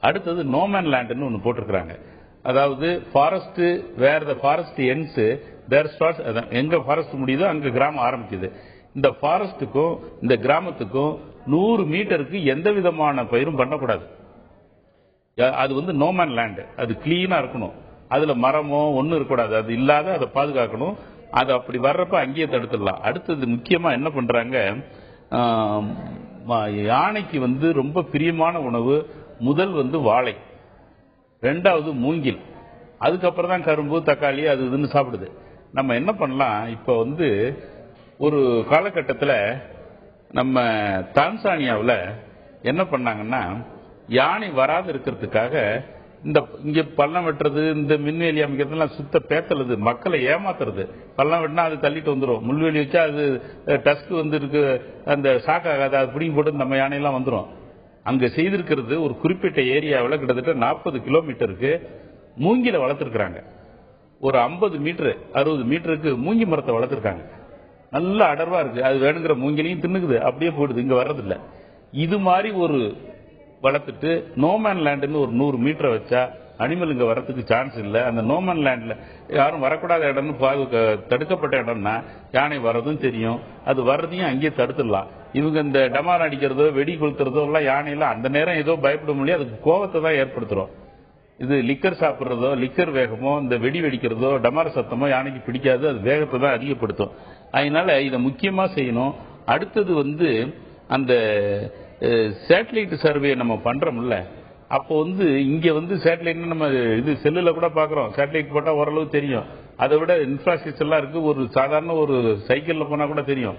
அடுத்தது நோமேன் லேண்ட்னு ஒன்னு போட்டிருக்காங்க. அதாவது forest where the forest ends there starts, எங்க ஃபாரஸ்ட் முடியுதோ அங்க கிராமம் ஆரம்பிக்குது. இந்த ஃபாரஸ்டுக்கும் இந்த கிராமத்துக்கும் 100 மீட்டருக்கு எந்த விதமான பயிரும் பண்ணக்கூடாது. அது நோமேன் லேண்ட், அது கிளீனா இருக்கணும். அதுல மரமோ ஒன்னும் இருக்கக்கூடாது. அது இல்லாத அதை பாதுகாக்கணும். அது அப்படி வர்றப்ப அங்கேயே தடுத்துடலாம். அடுத்தது முக்கியமா என்ன பண்றாங்க, யானைக்கு ரொம்ப பிரியமான உணவு முதல் வாழை, ரெண்டாவது மூங்கில், அதுக்கப்புறம் தான் கரும்பு தக்காளி அது இதுன்னு சாப்பிடுது. நம்ம என்ன பண்ணலாம், இப்ப ஒரு காலகட்டத்தில் நம்ம தான்சானியாவில் என்ன பண்ணாங்கன்னா யானை வராது இருக்கிறதுக்காக இங்க பள்ளம் வெட்டுறது, இந்த மின்வேலி அமைக்கிறதுலாம் சுத்த பேத்தலுது, மக்களை ஏமாத்துறது. பள்ளம் வெட்டினா அது தள்ளிட்டு வந்துடும், முள்வேலி வச்சா அது டஸ்க் இருக்கு, அந்த ஷாக் ஆகாது, அது பிடிங்கி போட்டு நம்ம யானையெல்லாம் வந்துடும். அங்க செய்திருக்கிறது ஒரு குறிப்பிட்ட ஏரியாவில் கிட்டத்தட்ட 40 கிலோமீட்டருக்கு மூங்கில வளர்த்துருக்காங்க. ஒரு 50 மீட்டர் 60 மீட்டருக்கு மூங்கி மரத்தை வளர்த்துருக்காங்க. நல்ல அடர்வா இருக்கு. அது வேணுங்கிற மூங்கிலையும் தின்னுக்குது, அப்படியே போயிடுது, இங்க வர்றதில்ல. இது மாதிரி ஒரு வளர்த்துட்டு நோமேன் லேண்ட்னு ஒரு 100 மீட்டரை வச்சா அனிமல் இங்க வரதுக்கு சான்ஸ் இல்லை. அந்த நோமேன் லேண்ட்ல யாரும் வரக்கூடாத இடம்னு தடுக்கப்பட்ட இடம்னா யானை வர்றதும் தெரியும், அது வர்றதையும் அங்கேயே தடுத்துடலாம். இவங்க இந்த டமார் அடிக்கிறதோ வெடி கொளுத்துறதோ எல்லாம் யானையெல்லாம் அந்த நேரம் ஏதோ பயப்பட முடியாது, அதுக்கு கோபத்தை தான் ஏற்படுத்துறோம். இது லிக்கர் சாப்பிட்றதோ லிக்கர் வேகமோ இந்த வெடி வெடிக்கிறதோ டமார சத்தமோ யானைக்கு பிடிக்காது, அது வேகத்தை தான் அதிகப்படுத்தும். அதனால இதை முக்கியமா செய்யணும். அடுத்தது அந்த சேட்டலைட் சர்வே நம்ம பண்றோம்ல, அப்போ இங்க சேட்டலைட் நம்ம இது செல்லுல கூட பாக்குறோம். சேட்டலைட் போட்டா ஓரளவு தெரியும். அதை விட இன்ஃப்ராஸ்ட்ரக்சர் எல்லாம் இருக்கு. ஒரு சாதாரண ஒரு சைக்கிள்ல போனா கூட தெரியும்.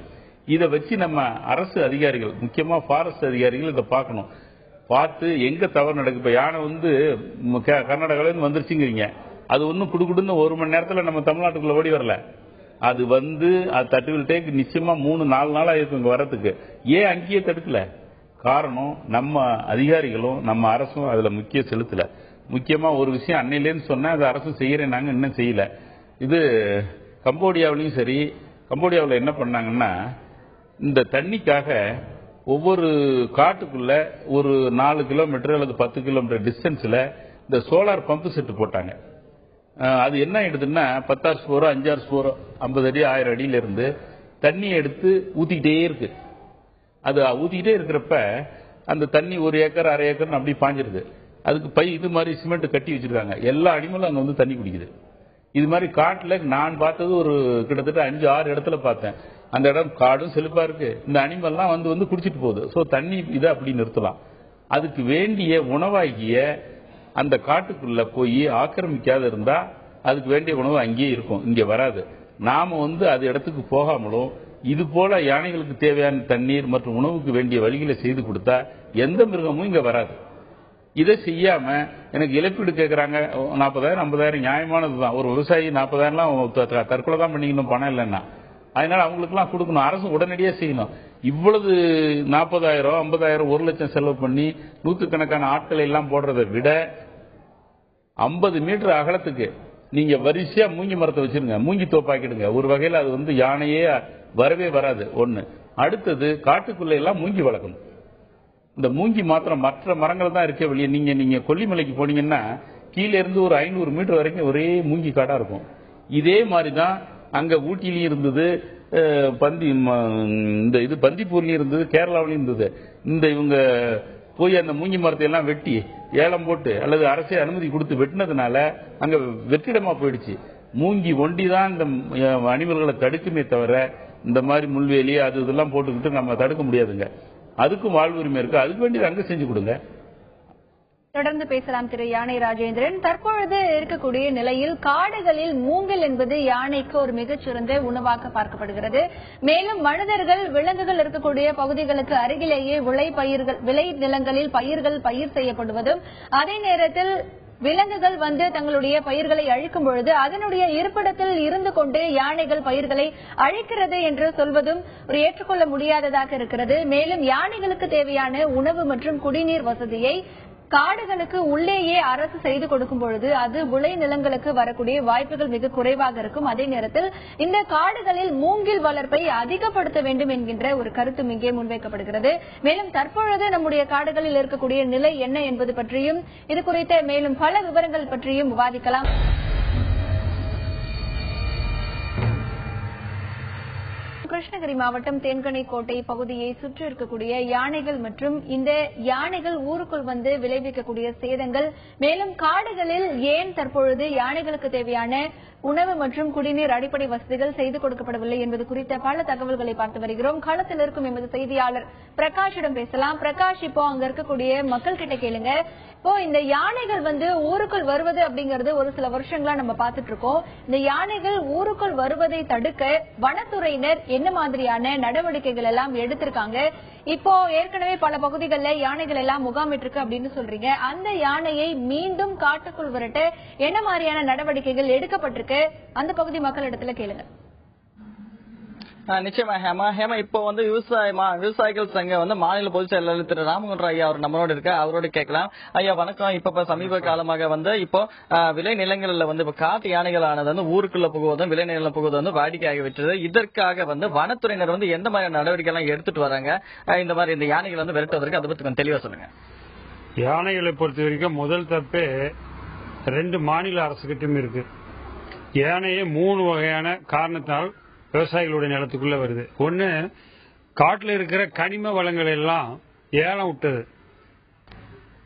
இதை வச்சு நம்ம அரசு அதிகாரிகள், முக்கியமா ஃபாரஸ்ட் அதிகாரிகள் இதை பார்க்கணும். பார்த்து எங்க தவறு நடக்கு. இப்ப யானை கர்நாடகால வந்துருச்சுங்கிறீங்க, அது குடுக்குடுன்னு 1 மணி நேரத்துல நம்ம தமிழ்நாட்டுக்குள்ள ஓடி வரல. அது அது தட்டுவில் டேக் நிச்சயமா 3-4 நாள் ஆயிருக்கும் இங்க வர்றதுக்கு. ஏன் அங்கேயே தடுக்கல? காரணம் நம்ம அதிகாரிகளும் நம்ம அரசும் அதுல முக்கிய செலுத்தல. முக்கியமா ஒரு விஷயம் அன்னையிலேன்னு சொன்னா அது அரசு செய்யறேன், நாங்க இன்னும் செய்யல. இது கம்போடியாவிலையும் சரி, கம்போடியாவில் என்ன பண்ணாங்கன்னா இந்த தண்ணிக்காக ஒவ்வொரு காட்டுக்குள்ள ஒரு 4 கிலோமீட்டர் அல்லது 10 கிலோமீட்டர் டிஸ்டன்ஸ்ல இந்த சோலார் பம்பு செட்டு போட்டாங்க. அது என்ன ஆயிடுதுன்னா 10 ஸ்போரோ 5 ஸ்போரோ 50 அடி 1000 அடியில இருந்து தண்ணி எடுத்து ஊத்திக்கிட்டே இருக்கு. அது ஊத்திக்கிட்டே இருக்கிறப்ப அந்த தண்ணி 1 ஏக்கர் 1/2 ஏக்கர் அப்படி பாஞ்சிருது. அதுக்கு இது மாதிரி சிமெண்ட் கட்டி வச்சிருக்காங்க. எல்லா அனிமலும் அங்க தண்ணி குடிக்குது. இது மாதிரி காட்டுல நான் பார்த்தது ஒரு கிட்டத்தட்ட 5-6 இடத்துல பார்த்தேன். அந்த இடம் காடும் செழிப்பா இருக்கு, இந்த அனிமல்லாம் குடிச்சிட்டு போகுது. சோ தண்ணி இதை அப்படி நிறுத்தலாம். அதுக்கு வேண்டிய உணவாகிய அந்த காட்டுக்குள்ள போய் ஆக்கிரமிக்காத இருந்தா அதுக்கு வேண்டிய உணவு அங்கேயே இருக்கும், இங்க வராது. நாம அது இடத்துக்கு போகாமலும் இது போல யானைகளுக்கு தேவையான தண்ணீர் மற்றும் உணவுக்கு வேண்டிய வழிகளை செய்து கொடுத்தா எந்த மிருகமும் இங்க வராது. இதை செய்யாம எனக்கு இழப்பீடு கேட்கறாங்க. 40,000-50,000 நியாயமானதுதான். ஒரு விவசாயி 40,000 தற்கொலை தான் பண்ணிக்கணும் பணம் இல்லைன்னா. அதனால அவங்களுக்கு எல்லாம் கொடுக்கணும், அரசு உடனடியா செய்யணும். இவ்வளவு 40,000, 50,000, 1 லட்சம் செலவு பண்ணி 100கணக்கான ஆட்களை எல்லாம் போடுறதை விட 50 மீட்டர் அகலத்துக்கு நீங்க வரிசையா மூங்கி மரத்தை வச்சிருங்க, மூங்கி தோப்பாக்கிடுங்க. ஒரு வகையில் அது யானையே வரவே வராது. ஒண்ணு. அடுத்தது காட்டுக்குள்ள எல்லாம் மூங்கி வளர்க்கணும். இந்த மூங்கி மாத்திரம் மற்ற மரங்கள் தான் இருக்கே வெளியே. நீங்க கொல்லிமலைக்கு போனீங்கன்னா கீழே இருந்து ஒரு 500 மீட்டர் வரைக்கும் ஒரே மூங்கி காடா இருக்கும். இதே மாதிரிதான் அங்க ஊட்டியிலும் இருந்தது, பந்தி இந்த இது பந்திப்பூர்லயும் இருந்தது, கேரளாவிலயும் இருந்தது. இந்த இவங்க போய் அந்த மூங்கி மரத்தை எல்லாம் வெட்டி ஏலம் போட்டு அல்லது அரசே அனுமதி கொடுத்து வெட்டினதுனால அங்க வெற்றிடமா போயிடுச்சு. மூங்கி ஒண்டிதான் இந்த அனிமல்களை தடுக்குமே தவிர இந்த மாதிரி முள்வேலி அது இதெல்லாம் போட்டுக்கிட்டு நம்ம தடுக்க முடியாதுங்க. அதுக்கும் வாழ்வுரிமை இருக்கு. அதுக்கு வேண்டியது அங்க செஞ்சு கொடுங்க. தொடர்ந்து பேசலாம் திரு யானை ராஜேந்திரன். தற்பொழுது இருக்கக்கூடிய நிலையில் காடுகளில் மூங்கில் என்பது யானைக்கு ஒரு மிகச்சிறந்த உணவாக பார்க்கப்படுகிறது. மேலும் மனிதர்கள் விலங்குகள் இருக்கக்கூடிய பகுதிகளுக்கு அருகிலேயே விளை நிலங்களில் பயிர் செய்யப்படுவதும், அதே நேரத்தில் விலங்குகள் தங்களுடைய பயிர்களை அழிக்கும் பொழுது அதனுடைய இருப்பிடத்தில் இருந்து கொண்டு யானைகள் பயிர்களை அழிக்கிறது என்று சொல்வதும் ஒரு ஏற்றுக்கொள்ள முடியாததாக இருக்கிறது. மேலும் யானைகளுக்கு தேவையான உணவு மற்றும் குடிநீர் வசதியை காடுகளுக்கு உள்ளேயே அரசு செய்து கொடுக்கும் பொழுது அது விளை நிலங்களுக்கு வரக்கூடிய வாய்ப்புகள் மிக குறைவாக இருக்கும். அதே நேரத்தில் இந்த காடுகளில் மூங்கில் வளர்ப்பை அதிகப்படுத்த வேண்டும் என்கின்ற ஒரு கருத்தும் இங்கே முன்வைக்கப்படுகிறது. மேலும் தற்பொழுது நம்முடைய காடுகளில் இருக்கக்கூடிய நிலை என்ன என்பது பற்றியும் இது குறித்த மேலும் பல விவரங்கள் பற்றியும் விவாதிக்கலாம். கிருஷ்ணகிரி மாவட்டம் தேன்கனிக்கோட்டை பகுதியை சுற்றி இருக்கக்கூடிய யானைகள் மற்றும் இந்த யானைகள் ஊருக்குள் விளைவிக்கக்கூடிய சேதங்கள், மேலும் காடுகளில் ஏன் தற்பொழுது யானைகளுக்கு தேவையான உணவு மற்றும் குடிநீர் அடிப்படை வசதிகள் செய்து கொடுக்கப்படவில்லை என்பது குறித்த பல தகவல்களை பார்த்து வருகிறோம். களத்தில் இருக்கும் எமது செய்தியாளர் பிரகாஷிடம் பேசலாம். பிரகாஷ், இப்போ அங்க இருக்கக்கூடிய மக்கள் கிட்ட கேளுங்க. இப்போ இந்த யானைகள் ஊருக்குள் வருவது அப்படிங்கறது ஒரு சில வருஷங்களா நம்ம பார்த்துட்டு இருக்கோம். இந்த யானைகள் ஊருக்குள் வருவதை தடுக்க வனத்துறையினர் என்ன மாதிரியான நடவடிக்கைகள் எல்லாம் எடுத்திருக்காங்க? இப்போ ஏற்கனவே பல பகுதிகளில் யானைகள் எல்லாம் முகாமிட்டிருக்கு அப்படின்னு சொல்றீங்க. அந்த யானையை மீண்டும் காட்டுக்குள் விரட்ட என்ன மாதிரியான நடவடிக்கைகள் எடுக்கப்பட்டிருக்கு அந்த பகுதி மக்களிடத்துல கேளுங்க. நிச்சயமா ஹேமா, இப்போ விவசாயிகள் சங்க மாநில பொதுச் செயலாளர் திரு ராமகுன்ற ஐயா அவர் நம்மளோட இருக்க, அவரோட கேட்கலாம். ஐயா வணக்கம். இப்ப சமீப காலமாக இப்போ விளை நிலங்கள்ல இப்ப காட்டு யானைகள் ஆனது ஊருக்குள்ள புகுவதும் விளை நிலம் புகுவதும் வாடிக்கையாகி விட்டது. இதற்காக வனத்துறையினர் எந்த மாதிரி நடவடிக்கை எல்லாம் எடுத்துட்டு வராங்க? இந்த மாதிரி இந்த யானைகள் விரட்டுவதற்கு அதை பத்தி கொஞ்சம் தெளிவா சொல்லுங்க. யானைகளை பொறுத்த வரைக்கும் முதல் தப்பே 2 மாநில அரசுகிட்டும் இருக்கு. யானையே 3 வகையான காரணத்தால் விவசாயிகளுடைய நிலத்துக்குள்ள வருது. ஒன்னு, காட்டுல இருக்கிற கனிம வளங்கள் எல்லாம் ஏலம் விட்டது.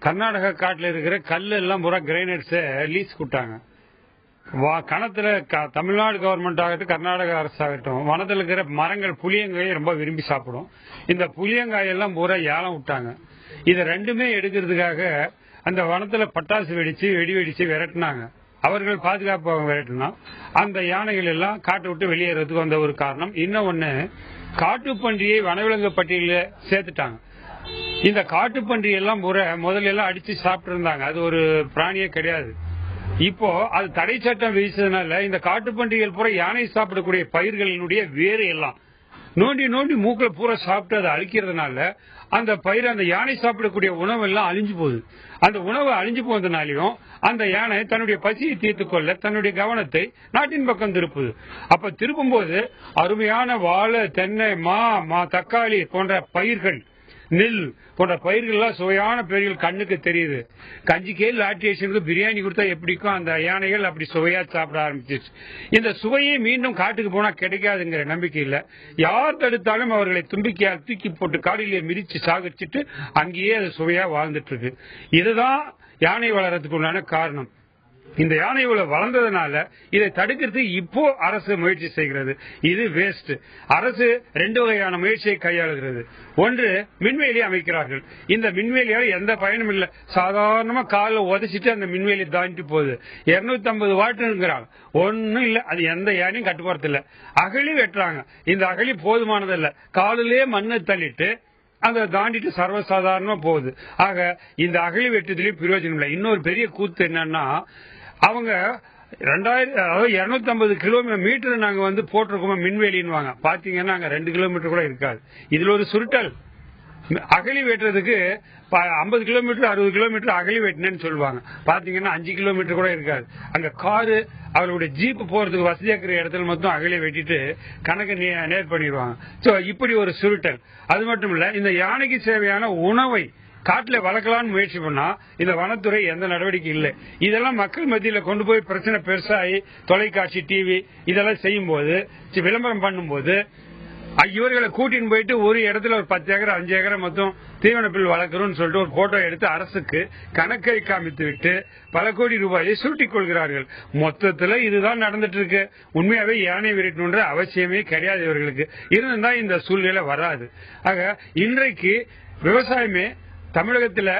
கர்நாடகா காட்டுல இருக்கிற கல் எல்லாம் பூரா கிரைனைட்ஸ் லீஸ் கொடுத்தாங்க. கணத்துல தமிழ்நாடு கவர்மெண்ட் ஆகட்டும் கர்நாடக அரசு ஆகட்டும் வனத்தில் இருக்கிற மரங்கள் புளியங்காயை ரொம்ப விரும்பி சாப்பிடும். இந்த புளியங்காயெல்லாம் பூரா ஏலம் விட்டாங்க. இதை 2மே எடுக்கிறதுக்காக அந்த வனத்துல பட்டாசு வெடி வெடிச்சு விரட்டினாங்க. அவர்கள் பாதுகாப்பாக விரட்டினா அந்த யானைகள் எல்லாம் காட்டை விட்டு வெளியேறதுக்கு வந்த ஒரு காரணம். இன்னொன்னு, காட்டுப்பன்றியை வனவிலங்கு பட்டியலில் சேர்த்துட்டாங்க. இந்த காட்டுப்பன்றி எல்லாம் முதல்ல எல்லாம் அடிச்சு சாப்பிட்டு இருந்தாங்க. அது ஒரு பிராணியே கிடையாது. இப்போ அது தடை சட்டம் விதிச்சதுனால இந்த காட்டுப்பன்றிகள் பூரா யானை சாப்பிடக்கூடிய பயிர்களினுடைய வேறு எல்லாம் நோண்டி மூக்கில பூரா சாப்பிட்டு அதை அழிக்கிறதுனால அந்த பயிர் அந்த யானை சாப்பிடக்கூடிய உணவு எல்லாம் அழிஞ்சு போகுது. அந்த உணவு அழிஞ்சு போனதுனாலையும் அந்த யானை தன்னுடைய பசியை தீர்த்துக் கொள்ள தன்னுடைய கவனத்தை நாட்டின் பக்கம் திருப்புது. அப்ப திருப்பும் போது அருமையான வாழை, தென்னை, மா, தக்காளி போன்ற பயிர்கள், நெல் போன்ற பயிர்கள் எல்லாம் சுவையான பயிர்கள் கண்ணுக்கு தெரியுது. கஞ்சிக்கே லாட்டியேஷனுக்கு பிரியாணி கொடுத்தா எப்படிக்கும் அந்த யானைகள் அப்படி சுவையா சாப்பிட ஆரம்பிச்சிச்சு. இந்த சுவையை மீண்டும் காட்டுக்கு போனா கிடைக்காதுங்கிற நம்பிக்கையில யார் தடுத்தாலும் அவர்களை தும்பிக்கையால் தூக்கி போட்டு காடியிலே மிதிச்சு சாகச்சிட்டு அங்கேயே அது சுவையா வாழ்ந்துட்டு இருக்கு. இதுதான் யானை வளர்றதுக்கு உண்டான காரணம். இந்த யானை வளர்ந்ததுனால இதை தடுக்கிறதுக்கு இப்போ அரசு முயற்சி செய்கிறது. இது வேஸ்ட். அரசு 2 வகையான முயற்சியை கையாளுகிறது. ஒன்று, மின்வேலி அமைக்கிறார்கள். இந்த மின்வேலியால் எந்த பயனும் இல்லை. சாதாரணமா காலில் உதச்சிட்டு அந்த மின்வேலி தாண்டிட்டு போகுது. 250 வாட்டுங்கிறாங்க. ஒன்னும் இல்ல. அது எந்த யானையும் கட்டுப்படுத்த இல்ல. அகழி வெட்டுறாங்க. இந்த அகழி போதுமானதில்ல. காலிலே மண்ணை தள்ளிட்டு அதை தாண்டிட்டு சர்வசாதாரணமா போகுது. ஆக இந்த அகழி வெட்டுதலையும் பிரயோஜனம் இல்லை. இன்னொரு பெரிய கூத்து என்னன்னா, அவங்க 250 கிலோமீட்டர் நாங்க போட்டிருக்கோம் மின்வேலின்னு பாத்தீங்கன்னா அங்க 2 கிலோமீட்டர் கூட இருக்காது. இதுல ஒரு சுருட்டல். அகழி வெட்டுறதுக்கு 50 கிலோமீட்டர் 60 கிலோமீட்டர் அகழி வெட்டினேன்னு சொல்லுவாங்க. பாத்தீங்கன்னா 5 கிலோமீட்டர் கூட இருக்காது. அங்க காரு அவர்களுடைய ஜீப் போறதுக்கு வசதியா இருக்கிற இடத்துல மட்டும் அகழி வெட்டிட்டு கணக்கு நேர் பண்ணிடுவாங்க. சோ இப்படி ஒரு சுருட்டல். அது மட்டும் இல்ல, இந்த யானைக்கு தேவையான உணவை காட்டுல வளர்க்கலாம்னு முயற்சி பண்ணா இந்த வனத்துறை எந்த நடவடிக்கை இல்லை. இதெல்லாம் மக்கள் மத்தியில கொண்டு போய் பிரச்சனை பெருசாகி தொலைக்காட்சி, டிவி இதெல்லாம் செய்யும் போது, விளம்பரம் பண்ணும்போது இவர்களை கூட்டின்னு போயிட்டு ஒரு இடத்துல ஒரு 10 ஏக்கர் 5 ஏக்கரை மொத்தம் தீவனப்பில் வளர்க்கிறோம்னு சொல்லிட்டு ஒரு போட்டோ எடுத்து அரசுக்கு கணக்கை காமித்து விட்டு பல கோடி ரூபாயை சுருட்டிக் கொள்கிறார்கள். மொத்தத்துல இதுதான் நடந்துட்டு இருக்கு. உண்மையாவே யானை விரட்டணுன்ற அவசியமே கிடையாது இவர்களுக்கு. இருந்தா இந்த சூழ்நிலை வராது. ஆக இன்றைக்கு விவசாயமே தமிழகத்துல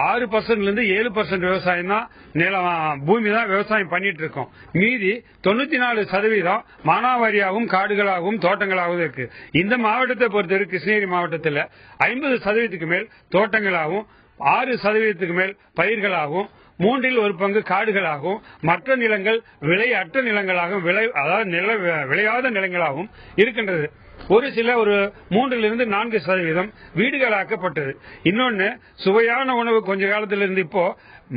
6% 7% விவசாயம் தான், நிலம் பூமி தான் விவசாயம் பண்ணிட்டு இருக்கோம். மீதி 94% மானாவாரியாகவும் காடுகளாகவும் தோட்டங்களாகவும் இருக்கு. இந்த மாவட்டத்தை பொறுத்தவரை கிருஷ்ணகிரி மாவட்டத்தில் 50% மேல் தோட்டங்களாகவும் 6% மேல் பயிர்களாகவும் 1/3 காடுகளாகவும் மற்ற நிலங்கள் விளையற்ற நிலங்களாகவும் அதாவது விளையாத நிலங்களாகவும் இருக்கின்றது. ஒரு சில ஒரு 3-4% வீடுகளாக்கப்பட்டது. இன்னொன்னு, சுவையான உணவு கொஞ்ச காலத்துல இருந்து இப்போ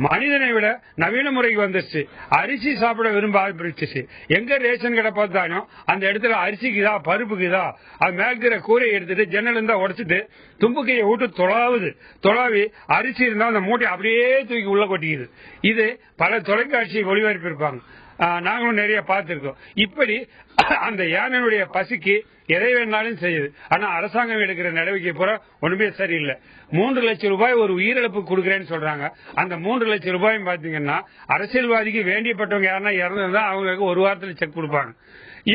மனிதனை விட நவீன முறைக்கு வந்துருச்சு. அரிசி சாப்பிட விரும்ப ஆரம்பிச்சிச்சு. எங்க ரேஷன் கடை பார்த்தாலும் அந்த இடத்துல அரிசிக்குதா பருப்புக்குதா அது மேற்கிற கூரையை எடுத்துட்டு ஜன்னல் இருந்தா உடைச்சிட்டு தும்புக்கையை விட்டு தொலாவி அரிசி இருந்தா அந்த மூட்டை அப்படியே தூக்கி உள்ள கொட்டிக்குது. இது பல தொலைக்காட்சி ஒளிபரப்பிருப்பாங்க, நாங்களும் நிறைய பார்த்திருக்கோம். இப்படி அந்த யானையுடைய பசிக்கு எதை வேணாலும் செய்யுது. ஆனா அரசாங்கம் எடுக்கிற நடவடிக்கை பூரா ஒண்ணுமே சரியில்லை. 3 லட்சம் ரூபாய் ஒரு உயிரிழப்பு கொடுக்கறேன்னு சொல்றாங்க. அந்த 3 லட்சம் ரூபாய் பாத்தீங்கன்னா அரசியல்வாதிக்கு வேண்டியப்பட்டவங்க யாருன்னா இறந்தா அவங்களுக்கு ஒரு வாரத்தில் செக் கொடுப்பாங்க.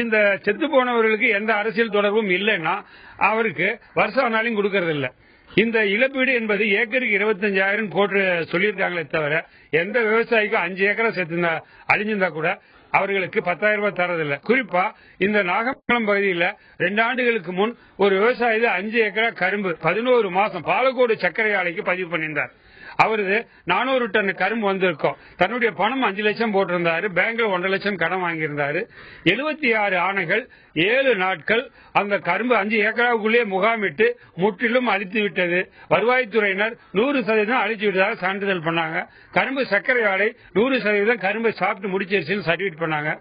இந்த செத்து போனவர்களுக்கு எந்த அரசியல் தொடர்பும் இல்லைன்னா அவருக்கு வருஷம் கொடுக்கறது இல்ல. இந்த இழப்பீடு என்பது ஏக்கருக்கு 25,000 போட்டு சொல்லியிருக்காங்களே தவிர எந்த விவசாயிக்கும் 5 ஏக்கரை செத்துந்தா அழிஞ்சிருந்தா கூட அவர்களுக்கு 10,000 ரூபாய் தரதில்லை. குறிப்பா இந்த நாகமங்கலம் பகுதியில் 2 ஆண்டுகளுக்கு முன் ஒரு விவசாயி 5 ஏக்கரா கரும்பு 11 மாசம் பாலக்கோடு சர்க்கரை ஆலைக்கு பதிவு பண்ணியிருந்தார். அவரது 400 டன் கரும்பு வந்திருக்கும். தன்னுடைய பணம் 5 லட்சம் போட்டிருந்தாரு. பேங்க்ல 1.5 லட்சம் கடன் வாங்கியிருந்தாரு. 76 ஆணைகள் 7 நாட்கள் அந்த கரும்பு 5 ஏக்கராவுக்குள்ளே முகாமிட்டு முற்றிலும் அழித்து விட்டது. வருவாய்த்துறையினர் 100% அழிச்சு விட்டதாக சான்றிதழ் பண்ணாங்க. கரும்பு சர்க்கரை ஆலை 100% கரும்பை சாப்பிட்டு முடிச்சிருச்சுன்னு சர்டிபிகேட் பண்ணாங்க.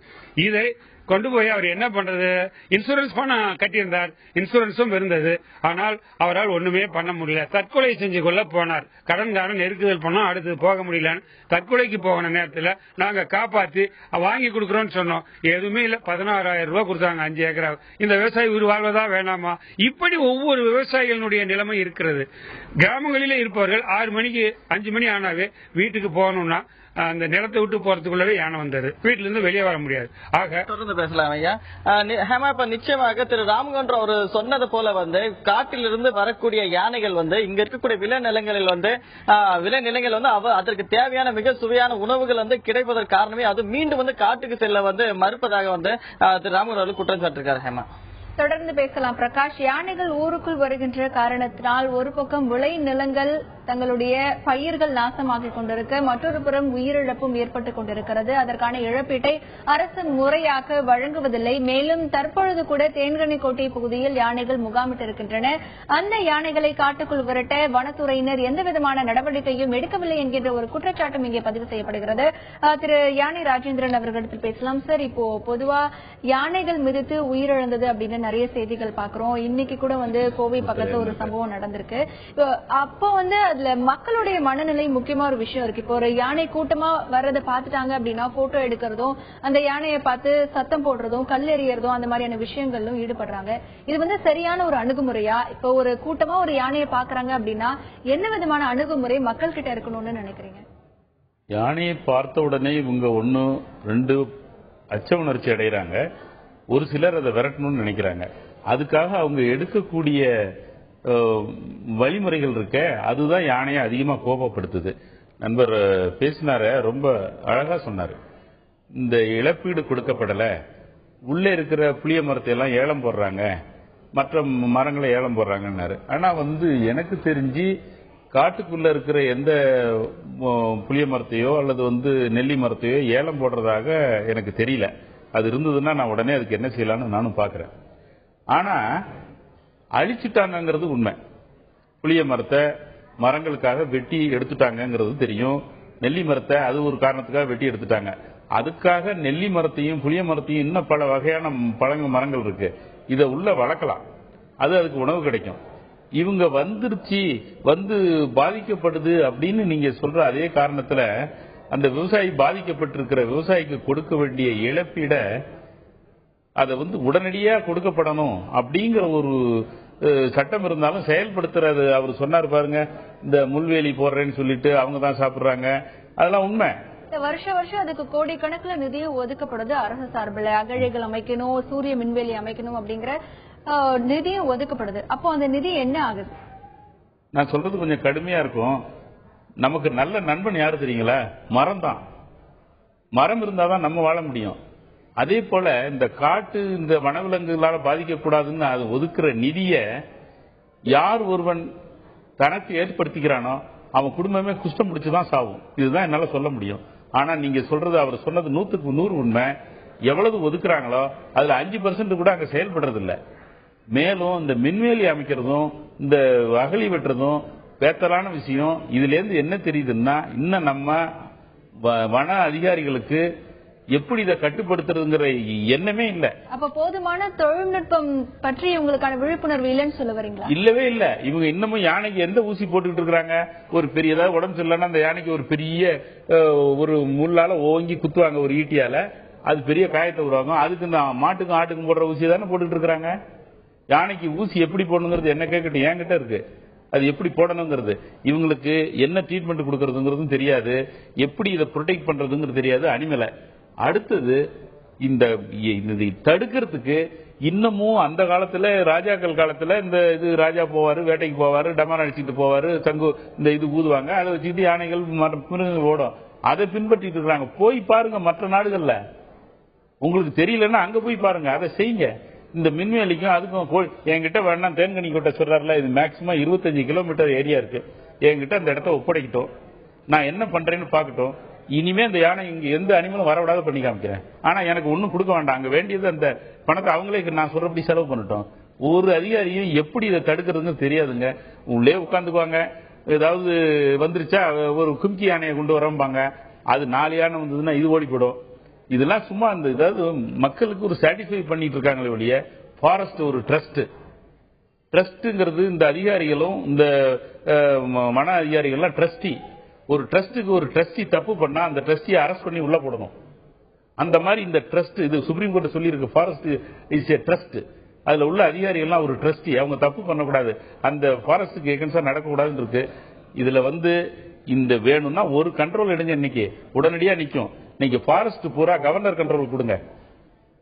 இதை கொண்டு போய் அவர் என்ன பண்றது? இன்சூரன்ஸ் பணம் கட்டியிருந்தார், இன்சூரன்ஸும் இருந்தது. ஆனால் அவரால் ஒண்ணுமே பண்ண முடியல. தற்கொலை செஞ்சு கொள்ள போனார். கடன்காரன் நெருக்குதல் பண்ணோம், அடுத்து போக முடியலன்னு தற்கொலைக்கு போகிற நேரத்தில் நாங்க காப்பாற்றி வாங்கி கொடுக்கறோம்னு சொன்னோம். எதுவுமே இல்ல. 16,000 ரூபாய் கொடுத்தாங்க 5 ஏக்கரா. இந்த விவசாயி உயிர் வாழ்வதா வேணாமா? இப்படி ஒவ்வொரு விவசாயிகளுடைய நிலைமை இருக்கிறது. கிராமங்களிலே இருப்பவர்கள் 6 மணிக்கு 5 மணி ஆனாவே வீட்டுக்கு போகணும்னா அந்த நிலத்தை விட்டு போறதுக்குள்ளவே யானை வந்தது. வீட்டுல இருந்து வெளியே வர முடியாது. ஆக தொடர்ந்து பேசலாம் ஐயா. ஹேமா, இப்ப நிச்சயமாக திரு ராமகோன்ற ஒரு சொன்னது போல காட்டிலிருந்து வரக்கூடிய யானைகள் இங்க இருக்கக்கூடிய விளைநிலங்கள் அதற்கு தேவையான மிக சுவையான உணவுகள் கிடைப்பதற்கு காரணமே அது மீண்டும் காட்டுக்கு செல்ல மறுப்பதாக திரு ராமகோன் அவர்கள் குற்றம் சாட்டிருக்காரு. ஹேமா, தொடர்ந்து பேசலாம். பிரகாஷ், யானைகள் ஊருக்குள் வருகின்ற காரணத்தினால் ஒரு பக்கம் விளை நிலங்கள் தங்களுடைய பயிர்கள் நாசமாகிக் கொண்டிருக்க, மற்றொரு புறம் உயிரிழப்பும் ஏற்பட்டுக் கொண்டிருக்கிறது. அதற்கான இழப்பீட்டை அரசு முறையாக வழங்குவதில்லை. மேலும் தற்பொழுது கூட தேன்கனிக்கோட்டை பகுதியில் யானைகள் முகாமிட்டிருக்கின்றன. அந்த யானைகளை காட்டுக்குள் விரட்ட வனத்துறையினர் எந்தவிதமான நடவடிக்கையும் எடுக்கவில்லை என்கின்ற ஒரு குற்றச்சாட்டும் இங்கே பதிவு செய்யப்படுகிறது. திரு யானை ராஜேந்திரன் அவர்களிடத்தில் பேசலாம். சார், இப்போ பொதுவா யானைகள் மிதித்து உயிரிழந்தது அப்படின்னு நிறைய செய்திகள் பாக்குறோம். இன்னைக்கு கூட கோவை பக்கத்துல ஒரு சம்பவம் நடந்திருக்கு. அப்போ அதுல மக்களுடைய மனநிலை முக்கியமா ஒரு விஷயம் இருக்கு. இப்போ ஒரு யானை கூட்டமா வர்றதை பாத்துட்டாங்க அப்படின்னா போட்டோ எடுக்கிறதும், அந்த யானையை பார்த்து சத்தம் போடுறதும், கல் எறியறதும், அந்த மாதிரியான விஷயங்களும் ஈடுபடுறாங்க. இது சரியான ஒரு அணுகுமுறையா? இப்போ ஒரு கூட்டமா ஒரு யானையை பாக்குறாங்க அப்படின்னா என்ன விதமான அணுகுமுறை மக்கள் கிட்ட இருக்கணும்னு நினைக்கிறீங்க? யானையை பார்த்த உடனே இவங்க 1, 2 அச்ச உணர்ச்சி அடைகிறாங்க. ஒரு சிலர் அதை விரட்டணும்னு நினைக்கிறாங்க. அதுக்காக அவங்க எடுக்கக்கூடிய வழிமுறைகள் இருக்க, அதுதான் யானையை அதிகமா கோபப்படுத்துது. நண்பர் பேசினார, ரொம்ப அழகா சொன்னாரு. இந்த இழப்பீடு கொடுக்கப்படல, உள்ளே இருக்கிற புளிய மரத்தை எல்லாம் ஏலம் போடுறாங்க, மற்ற மரங்களை ஏலம் போடுறாங்கன்னாரு. ஆனா எனக்கு தெரிஞ்சு காட்டுக்குள்ள இருக்கிற எந்த புளிய மரத்தையோ அல்லது நெல்லி மரத்தையோ ஏலம் போடுறதாக எனக்கு தெரியல. அது இருந்ததுன்னா நான் உடனே அதுக்கு என்ன செய்யலாம்னு நானும் பாக்குறேன். ஆனா அழிச்சுட்டாங்கிறது உண்மை. புளிய மரத்தை மரங்களுக்காக வெட்டி எடுத்துட்டாங்கிறது தெரியும். நெல்லி மரத்தை அது ஒரு காரணத்துக்காக வெட்டி எடுத்துட்டாங்க. அதுக்காக நெல்லி மரத்தையும் புளிய மரத்தையும் இன்னும் பல வகையான மரங்கள் இருக்கு. இதை உள்ள வளர்க்கலாம், அதுக்கு உணவு கிடைக்கும். இவங்க வந்துருச்சு வந்து பாதிக்கப்படுது அப்படின்னு நீங்க சொல்ற அதே காரணத்துல அந்த விவசாயி பாதிக்கப்பட்டிருக்கிற விவசாயிக்கு கொடுக்க வேண்டிய இழப்பீட அதை உடனடியா கொடுக்கப்படணும் அப்படிங்கிற ஒரு சட்டம் இருந்தாலும் செயல்படுத்துறது அவர் சொன்னார் பாருங்க, இந்த முள்வேலி போடுறேன்னு சொல்லிட்டு அவங்க தான் சாப்பிடுறாங்க, அதெல்லாம் உண்மை. வருஷம் அதுக்கு கோடிக்கணக்கில் நிதியும் ஒதுக்கப்படுது. அரசு சார்பில் அகழிகள் அமைக்கணும், சூரிய மின்வேலி அமைக்கணும் அப்படிங்கிற நிதியும் ஒதுக்கப்படுது. அப்போ அந்த நிதி என்ன ஆகுது? நான் சொல்றது கொஞ்சம் கடுமையா இருக்கும். நமக்கு நல்ல நண்பன் யாரு தெரியுங்களா? மரம் தான். மரம் இருந்தாதான் நம்ம வாழ முடியும். அதே போல இந்த காட்டு இந்த வனவிலங்குகளால பாதிக்கக்கூடாதுன்னு அது ஒதுக்குற நிதிய யார் ஒருவன் தனக்கு ஏற்படுத்திக்கிறானோ அவன் குடும்பமே குஷ்டம் முடிச்சுதான் சாவும். இதுதான் என்னால சொல்ல முடியும். ஆனா நீங்க சொல்றது, அவர் சொன்னது 100க்கு 100 உண்மை. எவ்வளவு ஒதுக்குறாங்களோ அதுல 5% கூட அங்க செயல்படுறது இல்ல. மேலும் இந்த மின்வேலி அமைக்கிறதும் இந்த அகழி வெட்டுறதும் பேத்தலான விஷயம். இதுல இருந்து என்ன தெரியுதுன்னா, இன்னும் நம்ம வன அதிகாரிகளுக்கு எப்படி இதை கட்டுப்படுத்துறதுங்கிற எண்ணமே இல்ல. அப்ப போதுமான தொழில்நுட்பம் பற்றி உங்களுக்கான விழிப்புணர்வு இல்லைன்னு சொல்ல வரீங்களா? இல்லவே இல்ல. இவங்க இன்னமும் யானைக்கு எந்த ஊசி போட்டுக்கிட்டு இருக்காங்க? ஒரு பெரிய ஏதாவது உடம்பு சரியில்லைன்னா அந்த யானைக்கு ஒரு பெரிய ஒரு முள்ளால ஓங்கி குத்துவாங்க, ஒரு ஈட்டியால. அது பெரிய காயத்தை உருவாகும். அதுக்கு இந்த மாட்டுக்கும் ஆட்டுக்கும் போடுற ஊசி தானே போட்டுட்டு இருக்காங்க. யானைக்கு ஊசி எப்படி போடணுங்கிறது என்ன கேட்கட்டும், என்கிட்ட இருக்கு. அது எப்படி போடணுங்கிறது, இவங்களுக்கு என்ன ட்ரீட்மெண்ட் கொடுக்கறதுங்கிறதும் தெரியாது, எப்படி இதை ப்ரொடெக்ட் பண்றதுங்கிறது தெரியாது அனிமலை. அடுத்தது இந்த தடுக்கிறதுக்கு இன்னமும் அந்த காலத்துல ராஜாக்கள் காலத்துல இந்த இது ராஜா போவாரு, வேட்டைக்கு போவாரு, டமார் அடிச்சுட்டு போவாரு, சங்கு இந்த இது ஊதுவாங்க, அதை வச்சுட்டு யானைகள் மிருகங்கள் ஓடும். அதை பின்பற்றிட்டு இருக்காங்க. போய் பாருங்க மற்ற நாடுகள்ல. உங்களுக்கு தெரியலன்னா அங்க போய் பாருங்க, அதை செய்யுங்க. இந்த மின்வேலிக்கும் அதுக்கும் என்கிட்ட வேணா தேன்கனி கோட்டை சொல்றாருல, இது மேக்சிமம் 25 கிலோமீட்டர் ஏரியா இருக்கு. என்கிட்ட அந்த இடத்த ஒப்படைக்கட்டும், நான் என்ன பண்றேன்னு பாக்கட்டும். இனிமே அந்த யானை இங்க எந்த அனிமலும் வரவிடாத பண்ணி காமிக்கிறேன். ஆனா எனக்கு ஒன்னும் கொடுக்க வேண்டாம். அங்க வேண்டியது அந்த பணத்தை அவங்களே நான் சொல்றபடி செலவு பண்ணட்டும். ஒரு அதிகாரியும் எப்படி இதை தடுக்கிறதுன்னு தெரியாதுங்க. உள்ளே உட்காந்துக்குவாங்க. ஏதாவது வந்துருச்சா ஒரு கும்கி யானையை கொண்டு வரம்பாங்க. அது 4 யானை வந்ததுன்னா இது ஓடி போடும். இதெல்லாம் சும்மா அந்த ஏதாவது மக்களுக்கு ஒரு சாட்டிஸ்ஃபை பண்ணிட்டு இருக்காங்களே ஒழிய, ஃபாரஸ்ட் ஒரு ட்ரஸ்ட்ங்கிறது இந்த அதிகாரிகளும் இந்த வன அதிகாரிகள்லாம் ட்ரஸ்டி. ஒரு ட்ரஸ்டுக்கு ஒரு ட்ரஸ்டி தப்பு பண்ணா அந்த ட்ரஸ்டியை அரெஸ்ட் பண்ணி உள்ள போடணும். அந்த மாதிரி இந்த ட்ரஸ்ட், இது சுப்ரீம் கோர்ட் சொல்லி இருக்கு, ஃபாரஸ்ட் இஸ் ஏ ட்ரஸ்ட். அதுல உள்ள அதிகாரிகள்லாம் ஒரு ட்ரஸ்டி, அவங்க தப்பு பண்ணக்கூடாது, அந்த ஃபாரஸ்டுக்கு எகன்ஸ்டா நடக்கக்கூடாதுன்னு இருக்கு. இதுல இந்த வேணும்னா ஒரு கண்ட்ரோல் இடைஞ்ச இன்னைக்கு உடனடியா நிக்கும். இன்னைக்கு ஃபாரஸ்ட் பூரா கவர்னர் கண்ட்ரோல் கொடுங்க.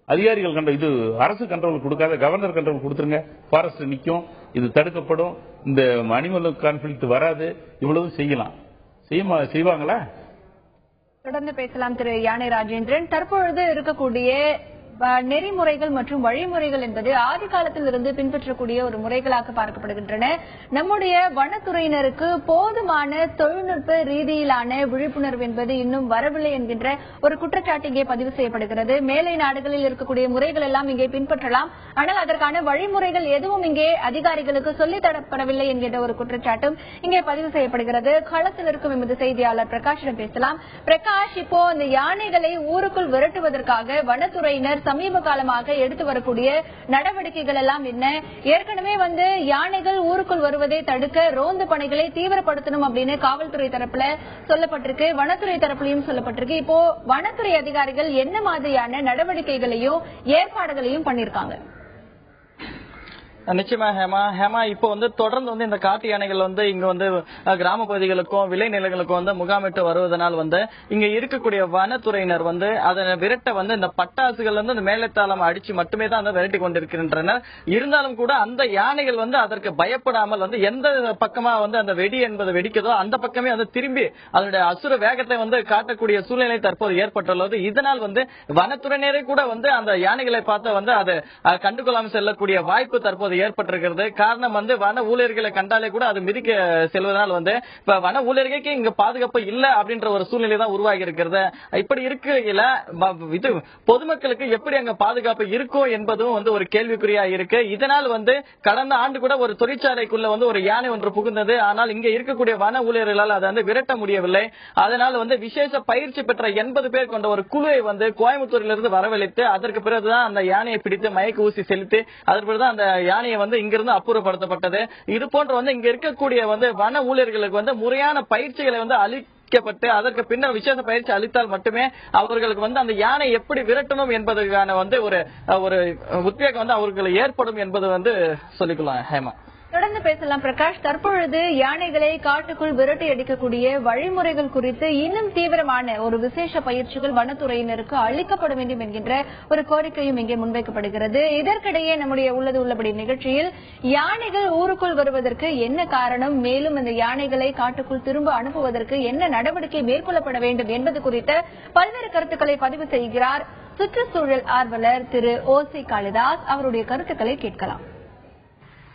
அதிகாரிகள் கண்ட்ரோல், இது அரசு கண்ட்ரோல் கொடுக்காத கவர்னர் கண்ட்ரோல் கொடுத்துருங்க. ஃபாரஸ்ட் நிக்கும், இது தடுக்கப்படும், இந்த அனிமல் கான்ஃபிளிக்ட் வராது. இவ்வளவு செய்யலாம். செய்வாங்களா? தொடர்ந்து பேசலாம் திரு யானை ராஜேந்திரன். தற்பொழுது இருக்கக்கூடிய நெறிமுறைகள் மற்றும் வழிமுறைகள் என்பது ஆதி காலத்திலிருந்து பின்பற்றக்கூடிய ஒரு முறைகளாக பார்க்கப்படுகின்றன. நம்முடைய வனத்துறையினருக்கு போதுமான தொழில்நுட்ப ரீதியிலான விழிப்புணர்வு என்பது இன்னும் வரவில்லை என்கின்ற ஒரு குற்றச்சாட்டு இங்கே பதிவு செய்யப்படுகிறது. மேலை நாடுகளில் இருக்கக்கூடிய முறைகள் எல்லாம் இங்கே பின்பற்றலாம், ஆனால் அதற்கான வழிமுறைகள் எதுவும் இங்கே அதிகாரிகளுக்கு சொல்லித் தரப்படவில்லை என்கின்ற ஒரு குற்றச்சாட்டும் இங்கே பதிவு செய்யப்படுகிறது. களத்தில் இருக்கும் எமது செய்தியாளர் பிரகாஷிடம் பேசலாம். பிரகாஷ், இப்போ இந்த யானைகளை ஊருக்குள் விரட்டுவதற்காக வனத்துறையினர் சமீப காலமாக எடுத்து வரக்கூடிய நடவடிக்கைகள் எல்லாம் என்ன? ஏற்கனவே யானைகள் ஊருக்குள் வருவதை தடுக்க ரோந்து பணிகளை தீவிரப்படுத்தணும் அப்படின்னு காவல்துறை தரப்புல சொல்லப்பட்டிருக்கு, வனத்துறை தரப்புலையும் சொல்லப்பட்டிருக்கு. இப்போ வனத்துறை அதிகாரிகள் என்ன மாதிரியான நடவடிக்கைகளையும் ஏற்பாடுகளையும் பண்ணிருக்காங்க? நிச்சயமா ஹேமா, இப்போ தொடர்ந்து இந்த காட்டு யானைகள் இங்க கிராம பகுதிகளுக்கும் விளைநிலங்களுக்கும் முகாமிட்டு வருவதனால் இங்க இருக்கக்கூடிய வனத்துறையினர் அதை விரட்ட இந்த பட்டாசுகள் இந்த மேலத்தாளம் அடிச்சு மட்டுமே தான் விரட்டி கொண்டிருக்கின்றனர். இருந்தாலும் கூட அந்த யானைகள் அதற்கு பயப்படாமல் எந்த பக்கமா அந்த வெடி என்பது வெடிக்கதோ அந்த பக்கமே திரும்பி அதனுடைய அசுர வேகத்தை காட்டக்கூடிய சூழ்நிலை தற்போது ஏற்பட்டுள்ளது. இதனால் வனத்துறையினரே கூட அந்த யானைகளை பார்த்து அதை கண்டுகொள்ளாமல் செல்லக்கூடிய வாய்ப்பு தற்போது ஏற்பட்டிருக்கிறது. காரணம் வன ஊழியர்களை கண்டாலே கூட அது மிதிக்க செல்வதனால் இப்ப வன ஊழியர்களுக்கு இங்க பாதுகாப்பு இல்ல அப்படின்ற ஒரு சூழ்நிலை தான் உருவாகி இருக்கிறது. இப்படி இருக்கையில இது பொதுமக்களுக்கு எப்படி அங்க பாதுகாப்பு இருக்கும் என்பதும் ஒரு கேள்விக்குறியா இருக்கு. இதனால் கடந்த ஆண்டு கூட ஒரு தொழிற்சாலைக்குள்ள ஒரு யானை ஒன்று புகுந்தது. ஆனால் இங்க இருக்கக்கூடிய வன ஊழியர்களால் அதை விரட்ட முடியவில்லை. அதனால் விசேஷ பயிற்சி பெற்ற 80 பேர் கொண்ட ஒரு குழுவை கோயம்புத்தூரிலிருந்து வரவழைத்து அதற்கு பிறகுதான் அந்த யானையை பிடித்து மயக்க ஊசி செலுத்தி அதற்கு பிறகுதான் அந்த யானையை இங்கிருந்து அப்புறப்படுத்தப்பட்டது. இது போன்ற இங்க இருக்கக்கூடிய வன ஊழியர்களுக்கு முறையான பயிற்சிகளை அளிக்கப்பட்டு அதற்கு பின்னர் விசேஷ பயிற்சி அளித்தால் மட்டுமே அவர்களுக்கு அந்த யானை எப்படி விரட்டணும் என்பதற்கான ஒரு உத்வேகம் அவர்களுக்கு ஏற்படும் என்பது சொல்லிக்கலாம். ஹேமா, தொடர்ந்து பேசலாம் பிரகாஷ். தற்பொழுது யானைகளை காட்டுக்குள் விரட்டி அடிக்கக்கூடிய வழிமுறைகள் குறித்து இன்னும் தீவிரமான ஒரு விசேஷ பயிற்சிகள் வனத்துறையினருக்கு அளிக்கப்பட வேண்டும் என்கின்ற ஒரு கோரிக்கையும் இங்கே முன்வைக்கப்படுகிறது. இதற்கிடையே நம்முடைய உள்ளபடி நிகழ்ச்சியில் யானைகள் ஊருக்குள் வருவதற்கு என்ன காரணம், மேலும் இந்த யானைகளை காட்டுக்குள் திரும்ப அனுப்புவதற்கு என்ன நடவடிக்கை மேற்கொள்ளப்பட வேண்டும் என்பது குறித்த பல்வேறு கருத்துக்களை பதிவு செய்கிறார் சுற்றுச்சூழல் ஆர்வலர் திரு ஓசி காளிதாஸ். அவருடைய கருத்துக்களை கேட்கலாம்.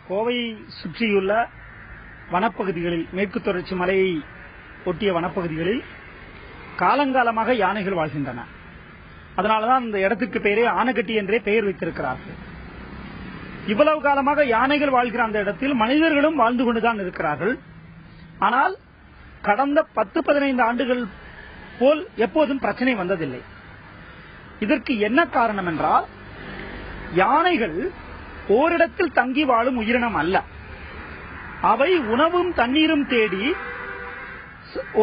கோவை சுற்றியுள்ள வனப்பகுதிகளில், மேற்கு தொடர்ச்சி மலையை ஒட்டிய வனப்பகுதிகளில் காலங்காலமாக யானைகள் வாழ்கின்றன. அதனாலதான் இந்த இடத்துக்கு பெயரே ஆனகட்டி என்றே பெயர் வைத்திருக்கிறார்கள். இவ்வளவு காலமாக யானைகள் வாழ்கிற அந்த இடத்தில் மனிதர்களும் வாழ்ந்து கொண்டுதான் இருக்கிறார்கள். ஆனால் கடந்த 10-15 ஆண்டுகள் போல் எப்போதும் பிரச்சனை வந்ததில்லை. இதற்கு என்ன காரணம் என்றால், யானைகள் ஓரிடத்தில் தங்கி வாழும் உயிரினம் அல்ல. அவை உணவும் தண்ணீரும் தேடி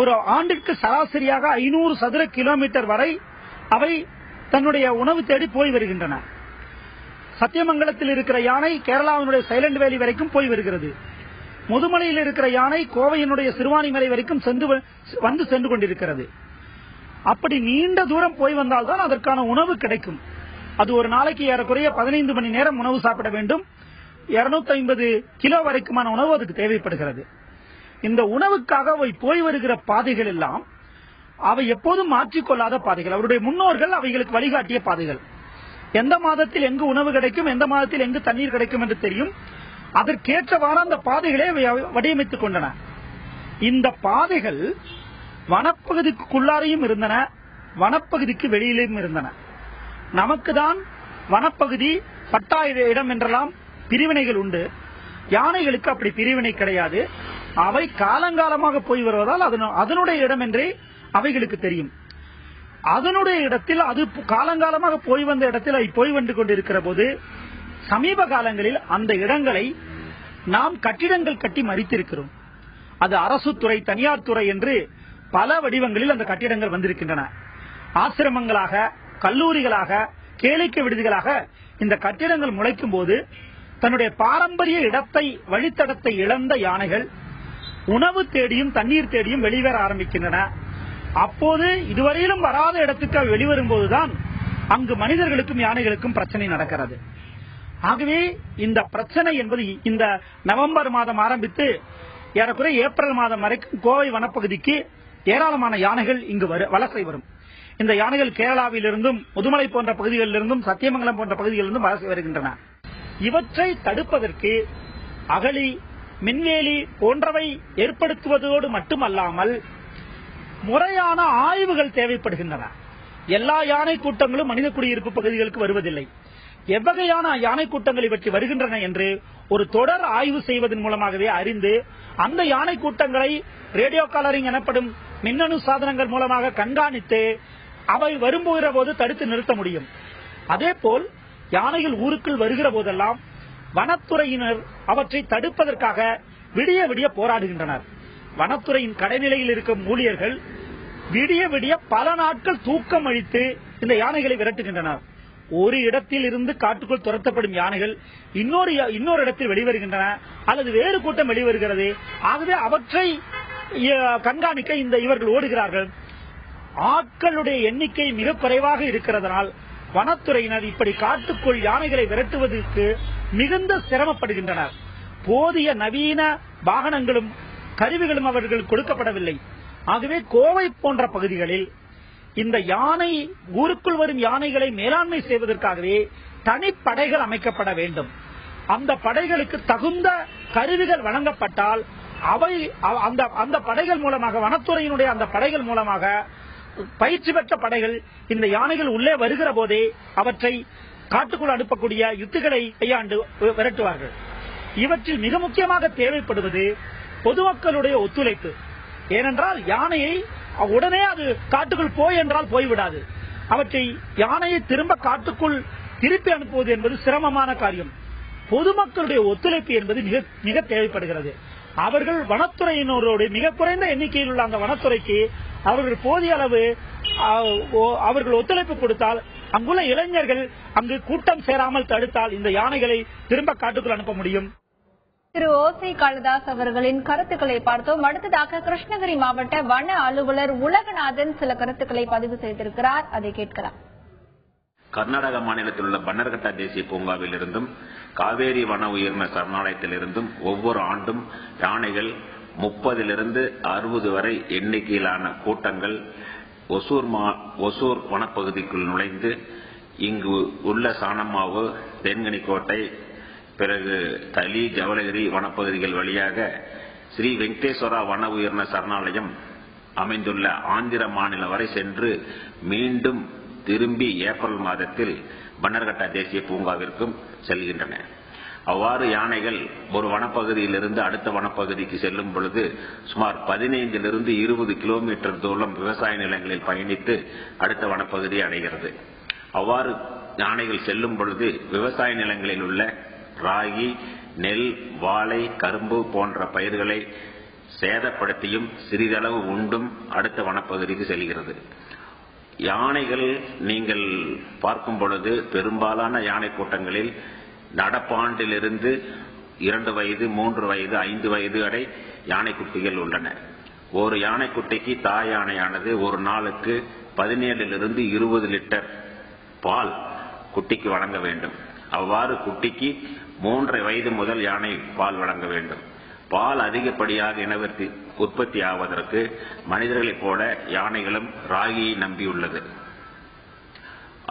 ஒரு ஆண்டிற்கு சராசரியாக 500 சதுர கிலோமீட்டர் வரை அவை தன்னுடைய உணவு தேடி போய் வருகின்றன. சத்தியமங்கலத்தில் இருக்கிற யானை கேரளாவினுடைய சைலண்ட் வேலி வரைக்கும் போய் வருகிறது. முதுமலையில் இருக்கிற யானை கோவையினுடைய சிறுவாணி மலை வரைக்கும் சென்று கொண்டிருக்கிறது. அப்படி நீண்ட தூரம் போய் வந்தால்தான் அதற்கான உணவு கிடைக்கும். அது ஒரு நாளைக்கு ஏறக்குறைய 15 மணி நேரம் உணவு சாப்பிட வேண்டும். 250 கிலோ வரைக்குமான உணவு அதுக்கு தேவைப்படுகிறது. இந்த உணவுக்காக அவை போய் வருகிற பாதைகள் எல்லாம் அவை எப்போதும் மாற்றிக்கொள்ளாத பாதைகள். அவருடைய முன்னோர்கள் அவைகளுக்கு வழிகாட்டிய பாதைகள். எந்த மாதத்தில் எங்கு உணவு கிடைக்கும், எந்த மாதத்தில் எங்கு தண்ணீர் கிடைக்கும் என்று தெரியும். அதற்கேற்றவாறு அந்த பாதைகளே வடிவமைத்துக் கொண்டன. இந்த பாதைகள் வனப்பகுதிக்குள்ளாரையும் இருந்தன, வனப்பகுதிக்கு வெளியிலும் இருந்தன. நமக்கு தான் வனப்பகுதி பட்டா இடம் என்றெல்லாம் பிரிவினைகள் உண்டு. யானைகளுக்கு அப்படி பிரிவினை கிடையாது. அவை காலங்காலமாக போய் வருவதால் அதனுடைய இடம் என்றே அவைகளுக்கு தெரியும். அதனுடைய இடத்தில், அது காலங்காலமாக போய் வந்த இடத்தில் அவை போய் வந்து கொண்டிருக்கிற போது சமீப காலங்களில் அந்த இடங்களை நாம் கட்டிடங்கள் கட்டி மறித்திருக்கிறோம். அது அரசு துறை, தனியார் துறை என்று பல வடிவங்களில் அந்த கட்டிடங்கள் வந்திருக்கின்றன. ஆசிரமங்களாக, கல்லூரிகளாக, கேளிக்கை விடுதிகளாக இந்த கட்டிடங்கள் முளைக்கும் போது தன்னுடைய பாரம்பரிய இடத்தை, வழித்தடத்தை இழந்த யானைகள் உணவு தேடியும் தண்ணீர் தேடியும் வெளிவர ஆரம்பிக்கின்றன. அப்போது இதுவரையிலும் வராத இடத்துக்கு வெளிவரும் போதுதான் அங்கு மனிதர்களுக்கும் யானைகளுக்கும் பிரச்சனை நடக்கிறது. ஆகவே இந்த பிரச்சனை என்பது இந்த நவம்பர் மாதம் ஆரம்பித்து ஏறக்குறைய ஏப்ரல் மாதம் வரைக்கும் கோவை வனப்பகுதிக்கு ஏராளமான யானைகள் இங்கு வலசை வரும். இந்த யானைகள் கேரளாவிலிருந்தும், முதுமலை போன்ற பகுதிகளிலிருந்தும், சத்தியமங்கலம் போன்ற பகுதிகளிலிருந்தும் வலசை வருகின்றன. இவற்றை தடுப்பதற்கு அகழி, மின்வேலி போன்றவை ஏற்படுத்துவதோடு மட்டுமல்லாமல் முறையான ஆய்வுகள் தேவைப்படுகின்றன. எல்லா யானை கூட்டங்களும் மனித குடியிருப்பு பகுதிகளுக்கு வருவதில்லை. எவ்வகையான யானை கூட்டங்கள் இவற்றை வருகின்றன என்று ஒரு தொடர் ஆய்வு செய்வதன் மூலமாகவே அறிந்து அந்த யானை கூட்டங்களை ரேடியோ காலரிங் எனப்படும் மின்னணு சாதனங்கள் மூலமாக கண்காணித்து அவை வரும்போகிற போது தடுத்து நிறுத்த முடியும். அதேபோல் யானைகள் ஊருக்குள் வருகிற போதெல்லாம் வனத்துறையினர் அவற்றை தடுப்பதற்காக விடிய விடிய போராடுகின்றனர். வனத்துறையின் கடைநிலையில் இருக்கும் ஊழியர்கள் விடிய விடிய பல நாட்கள் தூக்கம் அளித்து இந்த யானைகளை விரட்டுகின்றனர். ஒரு இடத்தில் இருந்து காட்டுக்குள் துரத்தப்படும் யானைகள் இன்னொரு இடத்தில் வெளிவருகின்றன, அல்லது வேறு கூட்டம் வெளிவருகிறது. ஆகவே அவற்றை கண்காணிக்க இவர்கள் ஓடுகிறார்கள். ஆட்களுடைய எண்ணிக்கை மிக குறைவாக இருக்கிறதனால் வனத்துறையினர் இப்படி காட்டுக்குள் யானைகளை விரட்டுவதற்கு மிகுந்த சிரமப்படுகின்றனர். போதிய நவீன வாகனங்களும் கருவிகளும் அவர்கள் கொடுக்கப்படவில்லை. ஆகவே கோவை போன்ற பகுதிகளில் இந்த யானை, ஊருக்குள் வரும் யானைகளை மேலாண்மை செய்வதற்காகவே தனிப்படைகள் அமைக்கப்பட வேண்டும். அந்த படைகளுக்கு தகுந்த கருவிகள் வழங்கப்பட்டால் அவை அந்த படைகள் மூலமாக, வனத்துறையினுடைய அந்த படைகள் மூலமாக, பயிற்சி பெற்ற படைகள் இந்த யானைகள் உள்ளே வருகிற போதே அவற்றை காட்டுக்குள் அனுப்பக்கூடிய யுத்திகளை கையாண்டு விரட்டுவார்கள். இவற்றில் மிக முக்கியமாக தேவைப்படுவது பொதுமக்களுடைய ஒத்துழைப்பு. ஏனென்றால் யானையை உடனே அது காட்டுக்குள் போய் என்றால் போய்விடாது. யானையை திரும்ப காட்டுக்குள் திருப்பி அனுப்புவது என்பது சிரமமான காரியம். பொதுமக்களுடைய ஒத்துழைப்பு என்பது மிக தேவைப்படுகிறது. அவர்கள் வனத்துறையினரோடு மிக குறைந்த எண்ணிக்கையில் உள்ள அந்த வனத்துறைக்கு அவர்கள் போதிய அளவு அவர்கள் ஒத்துழைப்பு கொடுத்தால், அங்குள்ள இளைஞர்கள் அங்கு கூட்டம் சேராமல் தடுத்தால் இந்த யானைகளை திரும்ப காட்டுக்குள் அனுப்ப முடியும். திரு ஓசை காளிதாஸ் அவர்களின் கருத்துக்களை பார்த்தோம். அடுத்ததாக கிருஷ்ணகிரி மாவட்ட வன அலுவலர் உலகநாதன் சில கருத்துக்களை பதிவு செய்திருக்கிறார். அதை கேட்கலாம். கர்நாடக மாநிலத்தில் உள்ள பன்னர்கட்டா தேசிய பூங்காவில் இருந்தும் காவேரி வன உயிரின சரணாலயத்திலிருந்தும் ஒவ்வொரு ஆண்டும் யானைகள் 30 to 60 வரை எண்ணிக்கையிலான கூட்டங்கள் ஒசூர் வனப்பகுதிக்குள் நுழைந்து இங்கு உள்ள சாணமாவு, தென்கனிக்கோட்டை, பிறகு தளி, ஜவலகிரி வனப்பகுதிகள் வழியாக ஸ்ரீ வெங்கடேஸ்வரா வன உயிரின சரணாலயம் அமைந்துள்ள ஆந்திர மாநிலம் வரை சென்று மீண்டும் திரும்பி ஏப்ரல் மாதத்தில் பன்னர்கட்டா தேசிய பூங்காவிற்கும் செல்கின்றன. அவ்வாறு யானைகள் ஒரு வனப்பகுதியிலிருந்து அடுத்த வனப்பகுதிக்கு செல்லும் பொழுது சுமார் 15 to 20 கிலோமீட்டர் தூரம் விவசாய நிலங்களில் பயணித்து அடுத்த வனப்பகுதியை அடைகிறது. அவ்வாறு யானைகள் செல்லும் பொழுது விவசாய நிலங்களில் உள்ள ராகி, நெல், வாழை, கரும்பு போன்ற பயிர்களை சேதப்படுத்தியும் சிறிதளவு உண்டும் அடுத்த வனப்பகுதிக்கு செல்கிறது. யானைகள் நீங்கள் பார்க்கும் பொழுது பெரும்பாலான யானை கூட்டங்களில் நடப்பாண்டிலிருந்து 2 வயது, 3 வயது, 5 வயது வரை யானை குட்டிகள் உள்ளன. ஒரு யானை குட்டிக்கு தாய் யானையானது ஒரு நாளுக்கு 17 to 20 லிட்டர் பால் குட்டிக்கு வழங்க வேண்டும். அவ்வாறு குட்டிக்கு 3.5 வயது முதல் யானை பால் வழங்க வேண்டும். பால் அதிகப்படியாக இனவர்த்தி உற்பத்தி ஆவதற்கு மனிதர்களைப் போல யானைகளும் ராகியை நம்பியுள்ளது.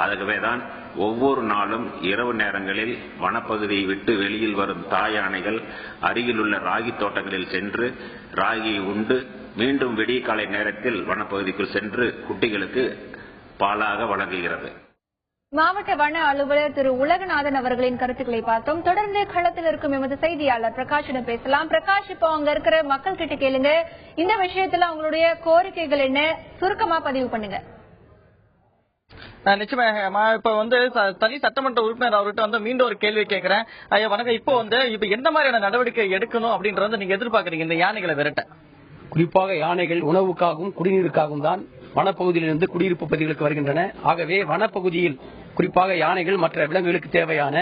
ஆகவேதான் ஒவ்வொரு நாளும் இரவு நேரங்களில் வனப்பகுதியை விட்டு வெளியில் வரும் தாய் யானைகள் அருகிலுள்ள ராகி தோட்டங்களில் சென்று ராகியை உண்டு மீண்டும் விடிய காலை நேரத்தில் வனப்பகுதிக்குள் சென்று குட்டிகளுக்கு பாலாக வழங்குகிறது. மாவட்ட வன அலுவலர் திரு உலகநாதன் அவர்களின் கருத்துக்களை பார்த்தோம். தொடர்ந்து களத்தில் இருக்கும் எமது செய்தியாளர் பிரகாஷிடம் பேசலாம். பிரகாஷ், இப்போ அங்க இருக்கிற மக்கள் கிட்ட கேளுங்க, இந்த விஷயத்துல அவங்களுடைய கோரிக்கைகள் என்ன, சுருக்கமா பதிவு பண்ணுங்க. நிச்சயமா இப்ப தனி சட்டமன்ற உறுப்பினர் அவர்கிட்ட மீண்டும் ஒரு கேள்வி கேட்கிறேன். ஐயா வணக்கம். இப்ப எந்த மாதிரியான நடவடிக்கை எடுக்கணும் அப்படின்றத நீங்க எதிர்பார்க்கறீங்க இந்த யானைகளை விரட்ட? குறிப்பாக யானைகள் உணவுக்காகவும் குடிநீருக்காகவும் தான் வனப்பகுதியிலிருந்து குடியிருப்பு பகுதிகளுக்கு வருகின்றன. ஆகவே வனப்பகுதியில் குறிப்பாக யானைகள் மற்ற விலங்குகளுக்கு தேவையான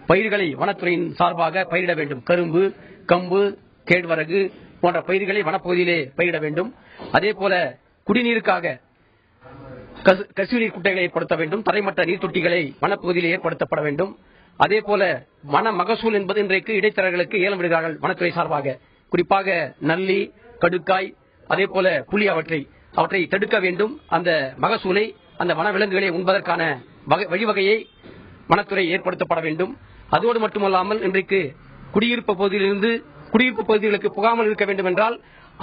பயிர்களை வனத்துறையின் சார்பாக பயிரிட வேண்டும். கரும்பு, கம்பு, கேழ்வரகு போன்ற பயிர்களை வனப்பகுதியிலே பயிரிட வேண்டும். அதே போல குடிநீருக்காக கசிவுநீர் குட்டைகளை ஏற்படுத்த வேண்டும். தரைமட்ட நீர் தொட்டிகளை வனப்பகுதியில் ஏற்படுத்தப்பட வேண்டும். அதே போல வன மகசூல் என்பது இன்றைக்கு இடைத்தரகர்களுக்கு ஏலம் விடுகிறார்கள் வனத்துறை சார்பாக. குறிப்பாக நல்லி, கடுக்காய், அதே போல புலி அவற்றை தடுக்க வேண்டும். அந்த மகசூலை அந்த வனவிலங்குகளை உண்பதற்கான வழிவகையை வனத்துறை ஏற்படுத்தப்பட வேண்டும். அதோடு மட்டுமல்லாமல் இன்றைக்கு குடியிருப்பு பகுதிகளுக்கு புகாமல் இருக்க வேண்டும் என்றால்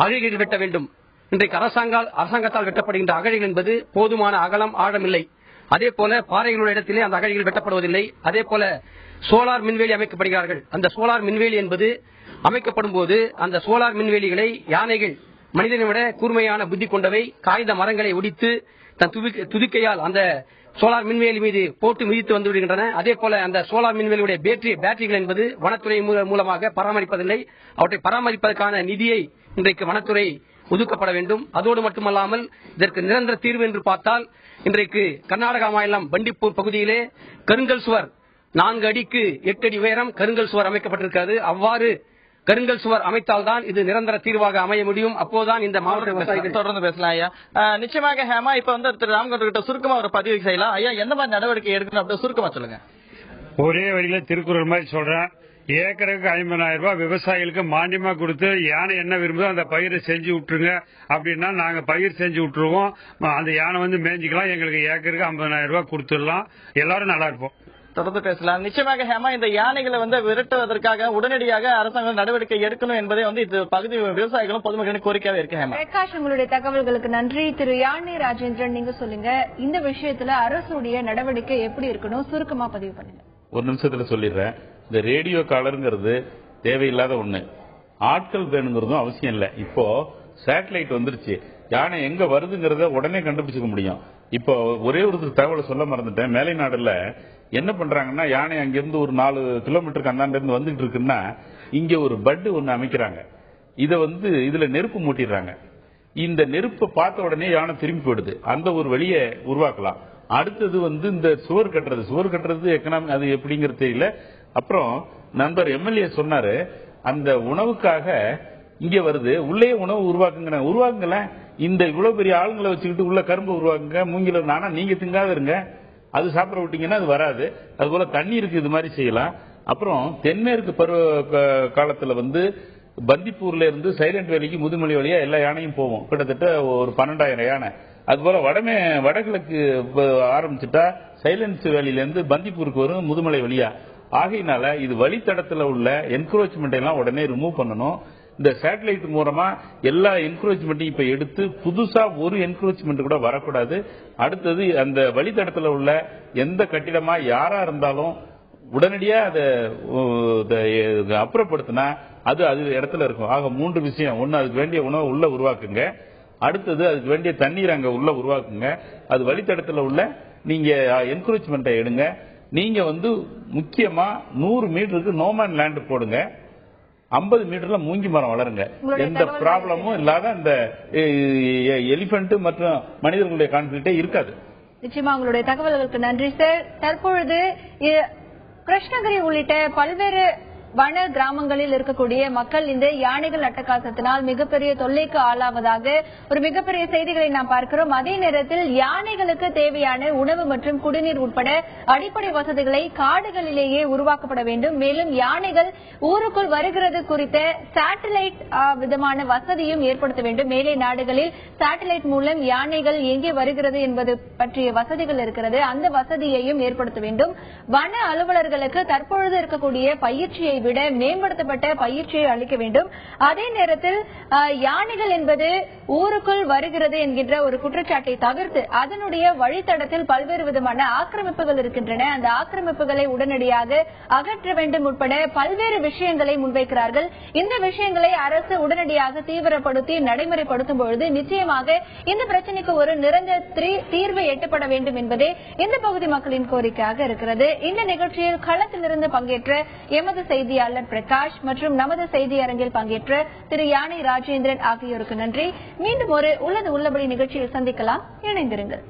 அகழிகள் வெட்ட வேண்டும். இன்றைக்கு அரசாங்கத்தால் வெட்டப்படுகின்ற அகழிகள் என்பது போதுமான அகலம், ஆழம் இல்லை. அதே போல பாறைகளுடைய இடத்திலே அந்த அகழிகள் வெட்டப்படுவதில்லை. அதே போல சோலார் மின்வேலி அமைக்கப்படுகிறார்கள். அந்த சோலார் மின்வேலி என்பது அமைக்கப்படும் போது அந்த சோலார் மின்வேலிகளை யானைகள் மனிதனை விட கூர்மையான புத்தி கொண்டவை காய்ந்த மரங்களை ஒடித்து தன் துதிக்கையால் அந்த சோலார் மின்வேலி மீது போட்டு மிதித்து வந்து விடுகின்றன. அதே போல அந்த சோலார் மின்வேலியுடைய பேட்டரிகள் என்பது வனத்துறை மூலமாக பராமரிப்பதில்லை. அவற்றை பராமரிப்பதற்கான நிதியை இன்றைக்கு வனத்துறை ஒதுக்கப்பட வேண்டும். அதோடு மட்டுமல்லாமல் இதற்கு நிரந்தர தீர்வு என்று பார்த்தால் இன்றைக்கு கர்நாடகா மாநிலம் பண்டிப்பூர் பகுதியிலே கருங்கல் சுவர் 4 அடிக்கு 8 அடி உயரம் கருங்கல் சுவர் அமைக்கப்பட்டிருக்கிறது. அவ்வாறு கருங்கல் சுவர் அமைத்தால்தான் இது நிரந்தர தீர்வாக அமைய முடியும். அப்போதான் இந்த மாவட்ட விவசாயிகள் தொடர்ந்து பேசலாம். ஐயா நிச்சயமாக ஹேமா, இப்ப திரு ராம்கோட் கிட்ட சுருக்கமா ஒரு பதிவு செய்யலாம். ஐயா எந்த மாதிரி நடவடிக்கை எடுக்கணும் அப்படி சுருக்கமா சொல்லுங்க. ஒரே வழியில திருக்குறள் மாதிரி சொல்றேன். ஏக்கருக்கு 50,000 ரூபாய் விவசாயிகளுக்கு மானியமா கொடுத்து யானை என்ன விரும்புதோ அந்த பயிரை செஞ்சு விட்டுருங்க அப்படின்னா நாங்க பயிர் செஞ்சு விட்டுருவோம். அந்த யானை மேய்ஞ்சிக்கலாம். எங்களுக்கு ஏக்கருக்கு 50,000 ரூபாய் கொடுத்துடலாம். எல்லாரும் நல்லா இருப்போம். தொடர்ந்து பேசலாம். நிச்சயமாக ஹேமா, இந்த யானைகளை விரட்டுவதற்காக உடனடியாக அரசாங்கம் நடவடிக்கை எடுக்கணும் என்பதே இது பகுதி விவசாயிகளும் பொதுமக்களின் கோரிக்கையாவே இருக்கு. ஹேமா, பிரகாஷ், உங்களுடைய தகவல்களுக்கு நன்றி. திரு யானை ராஜேந்திரன், நீங்க சொல்லுங்க, இந்த விஷயத்துல அரசுடைய நடவடிக்கை எப்படி இருக்கணும், சுருக்கமா பதிவு பண்ணுங்க. ஒரு நிமிஷத்துல சொல்லிடுறேன். இந்த ரேடியோ காலருங்கிறது தேவையில்லாத ஒண்ணு. ஆட்கள் வேணுங்கிறதும் அவசியம் இல்லை. இப்போ சேட்டலைட் வந்துருச்சு. யானை எங்க வருதுங்கிறத உடனே கண்டுபிடிச்சுக்க முடியும். இப்போ ஒரே ஒரு தகவலை சொல்ல மறந்துட்டேன். மேலை நாடுல என்ன பண்றாங்கன்னா, யானை அங்கிருந்து ஒரு 4 கிலோமீட்டருக்கு அந்தாண்ட இருந்து வந்துட்டு இருக்குன்னா இங்க ஒரு பட்டு ஒண்ணு அமைக்கிறாங்க. இத இதுல நெருப்பு மூட்டிடுறாங்க. இந்த நெருப்பை பார்த்த உடனே யானை திரும்பி போயிடுது. அந்த ஒரு வழியை உருவாக்கலாம். அடுத்தது இந்த சுவர் கட்டுறது எக்கனாமி அது எப்படிங்கிறது தெரியல. அப்புறம் நண்பர் எம்எல்ஏ சொன்னாரு, அந்த உணவுக்காக இங்க வருது, உள்ளே உணவு உருவாக்குங்கள. இந்த இவ்வளவு பெரிய ஆளுங்களை வச்சுக்கிட்டு உள்ள கரும்பு உருவாக்குங்க, மூங்கில நானா நீங்க திங்காத இருங்க, அது சாப்பிட விட்டீங்கன்னா அது வராது. அது போல தண்ணீருக்கு இது மாதிரி செய்யலாம். அப்புறம் தென்மேற்கு பருவ காலத்துல பந்திப்பூர்ல இருந்து சைலண்ட் வேலிக்கு முதுமலை வழியா எல்லா யானையும் போவோம். கிட்டத்தட்ட ஒரு 12,000 யானை. அதுபோல வடகிழக்கு ஆரம்பிச்சுட்டா சைலன்ஸ் வேலியில இருந்து பந்திப்பூருக்கு வரும் முதுமலை வழியா. ஆகையினால இது வழித்தடத்துல உள்ள என்க்ரோச்மெண்ட் எல்லாம் உடனே ரிமூவ் பண்ணணும். இந்த சேட்டலைட் மூலமா எல்லா என்க்ரோச்மெண்ட்டையும் இப்ப எடுத்து புதுசா ஒரு என்க்ரோச்மெண்ட் கூட வரக்கூடாது. அடுத்தது அந்த வழித்தடத்துல உள்ள எந்த கட்டிடமா யாரா இருந்தாலும் உடனடியா அதை அப்புறப்படுத்தினா அது இடத்துல இருக்கும். ஆக 3 விஷயம். ஒன்னு, அதுக்கு வேண்டிய உணவை உள்ள உருவாக்குங்க. அடுத்தது அதுக்கு வேண்டிய தண்ணீர் அங்க உள்ள உருவாக்குங்க. அது வழித்தடத்துல உள்ள நீங்க என்கரேஜ்மெண்ட்டை எடுங்க. நீங்க முக்கியமா 100 மீட்டருக்கு நோமேன் லேண்ட் போடுங்க. 50 மீட்டர்ல மூங்கி மரம் வளருங்க. எந்த ப்ராப்ளமும் இல்லாத அந்த எலிபென்ட் மற்றும் மனிதர்களுடைய கான்ஃபிளிக்டே இருக்காது. நிச்சயமா உங்களுடைய தகவல்களுக்கு நன்றி சார். தற்பொழுது கிருஷ்ணகிரி உள்ளிட்ட பல்வேறு வன கிராமங்களில் இருக்கக்கூடிய மக்கள் இந்த யானைகள் அட்டகாசத்தினால் மிகப்பெரிய தொல்லைக்கு ஆளாவதாக ஒரு மிகப்பெரிய செய்திகளை நாம் பார்க்கிறோம். அதே நேரத்தில் யானைகளுக்கு தேவையான உணவு மற்றும் குடிநீர் உட்பட அடிப்படை வசதிகளை காடுகளிலேயே உருவாக்கப்பட வேண்டும். மேலும் யானைகள் ஊருக்குள் வருகிறது குறித்த சேட்டலைட் விதமான வசதியும் ஏற்படுத்த வேண்டும். மேலே நாடுகளில் சேட்டலைட் மூலம் யானைகள் எங்கே வருகிறது என்பது பற்றிய வசதிகள் இருக்கிறது. அந்த வசதியையும் ஏற்படுத்த வேண்டும். வன அலுவலர்களுக்கு தற்பொழுது இருக்கக்கூடிய பயிற்சியை விட மேம்படுத்தப்பட்ட பயிற்சியை அளிக்க வேண்டும். அதே நேரத்தில் யானைகள் என்பது ஊருக்குள் வருகிறது என்கின்ற ஒரு குற்றச்சாட்டை தவிர்த்து அதனுடைய வழித்தடத்தில் பல்வேறு விதமான ஆக்கிரமிப்புகள் இருக்கின்றன. அந்த ஆக்கிரமிப்புகளை உடனடியாக அகற்ற வேண்டும் உட்பட பல்வேறு விஷயங்களை முன்வைக்கிறார்கள். இந்த விஷயங்களை அரசு உடனடியாக தீவிரப்படுத்தி நடைமுறைப்படுத்தும் பொழுது நிச்சயமாக இந்த பிரச்சனைக்கு ஒரு நிரந்தர தீர்வு எட்டப்பட வேண்டும் என்பதே இந்த பகுதி மக்களின் கோரிக்கையாக இருக்கிறது. இந்த நிகழ்ச்சியில் களத்திலிருந்து பங்கேற்ற எமது செய்தியாளர் பிரகாஷ் மற்றும் நமது செய்தி அரங்கில் பங்கேற்ற திரு யானை ராஜேந்திரன் ஆகியோருக்கு நன்றி. மீண்டும் ஒரு உள்ளது உள்ளபடி நிகழ்ச்சியில் சந்திக்கலாம். இணைந்திருங்கள்.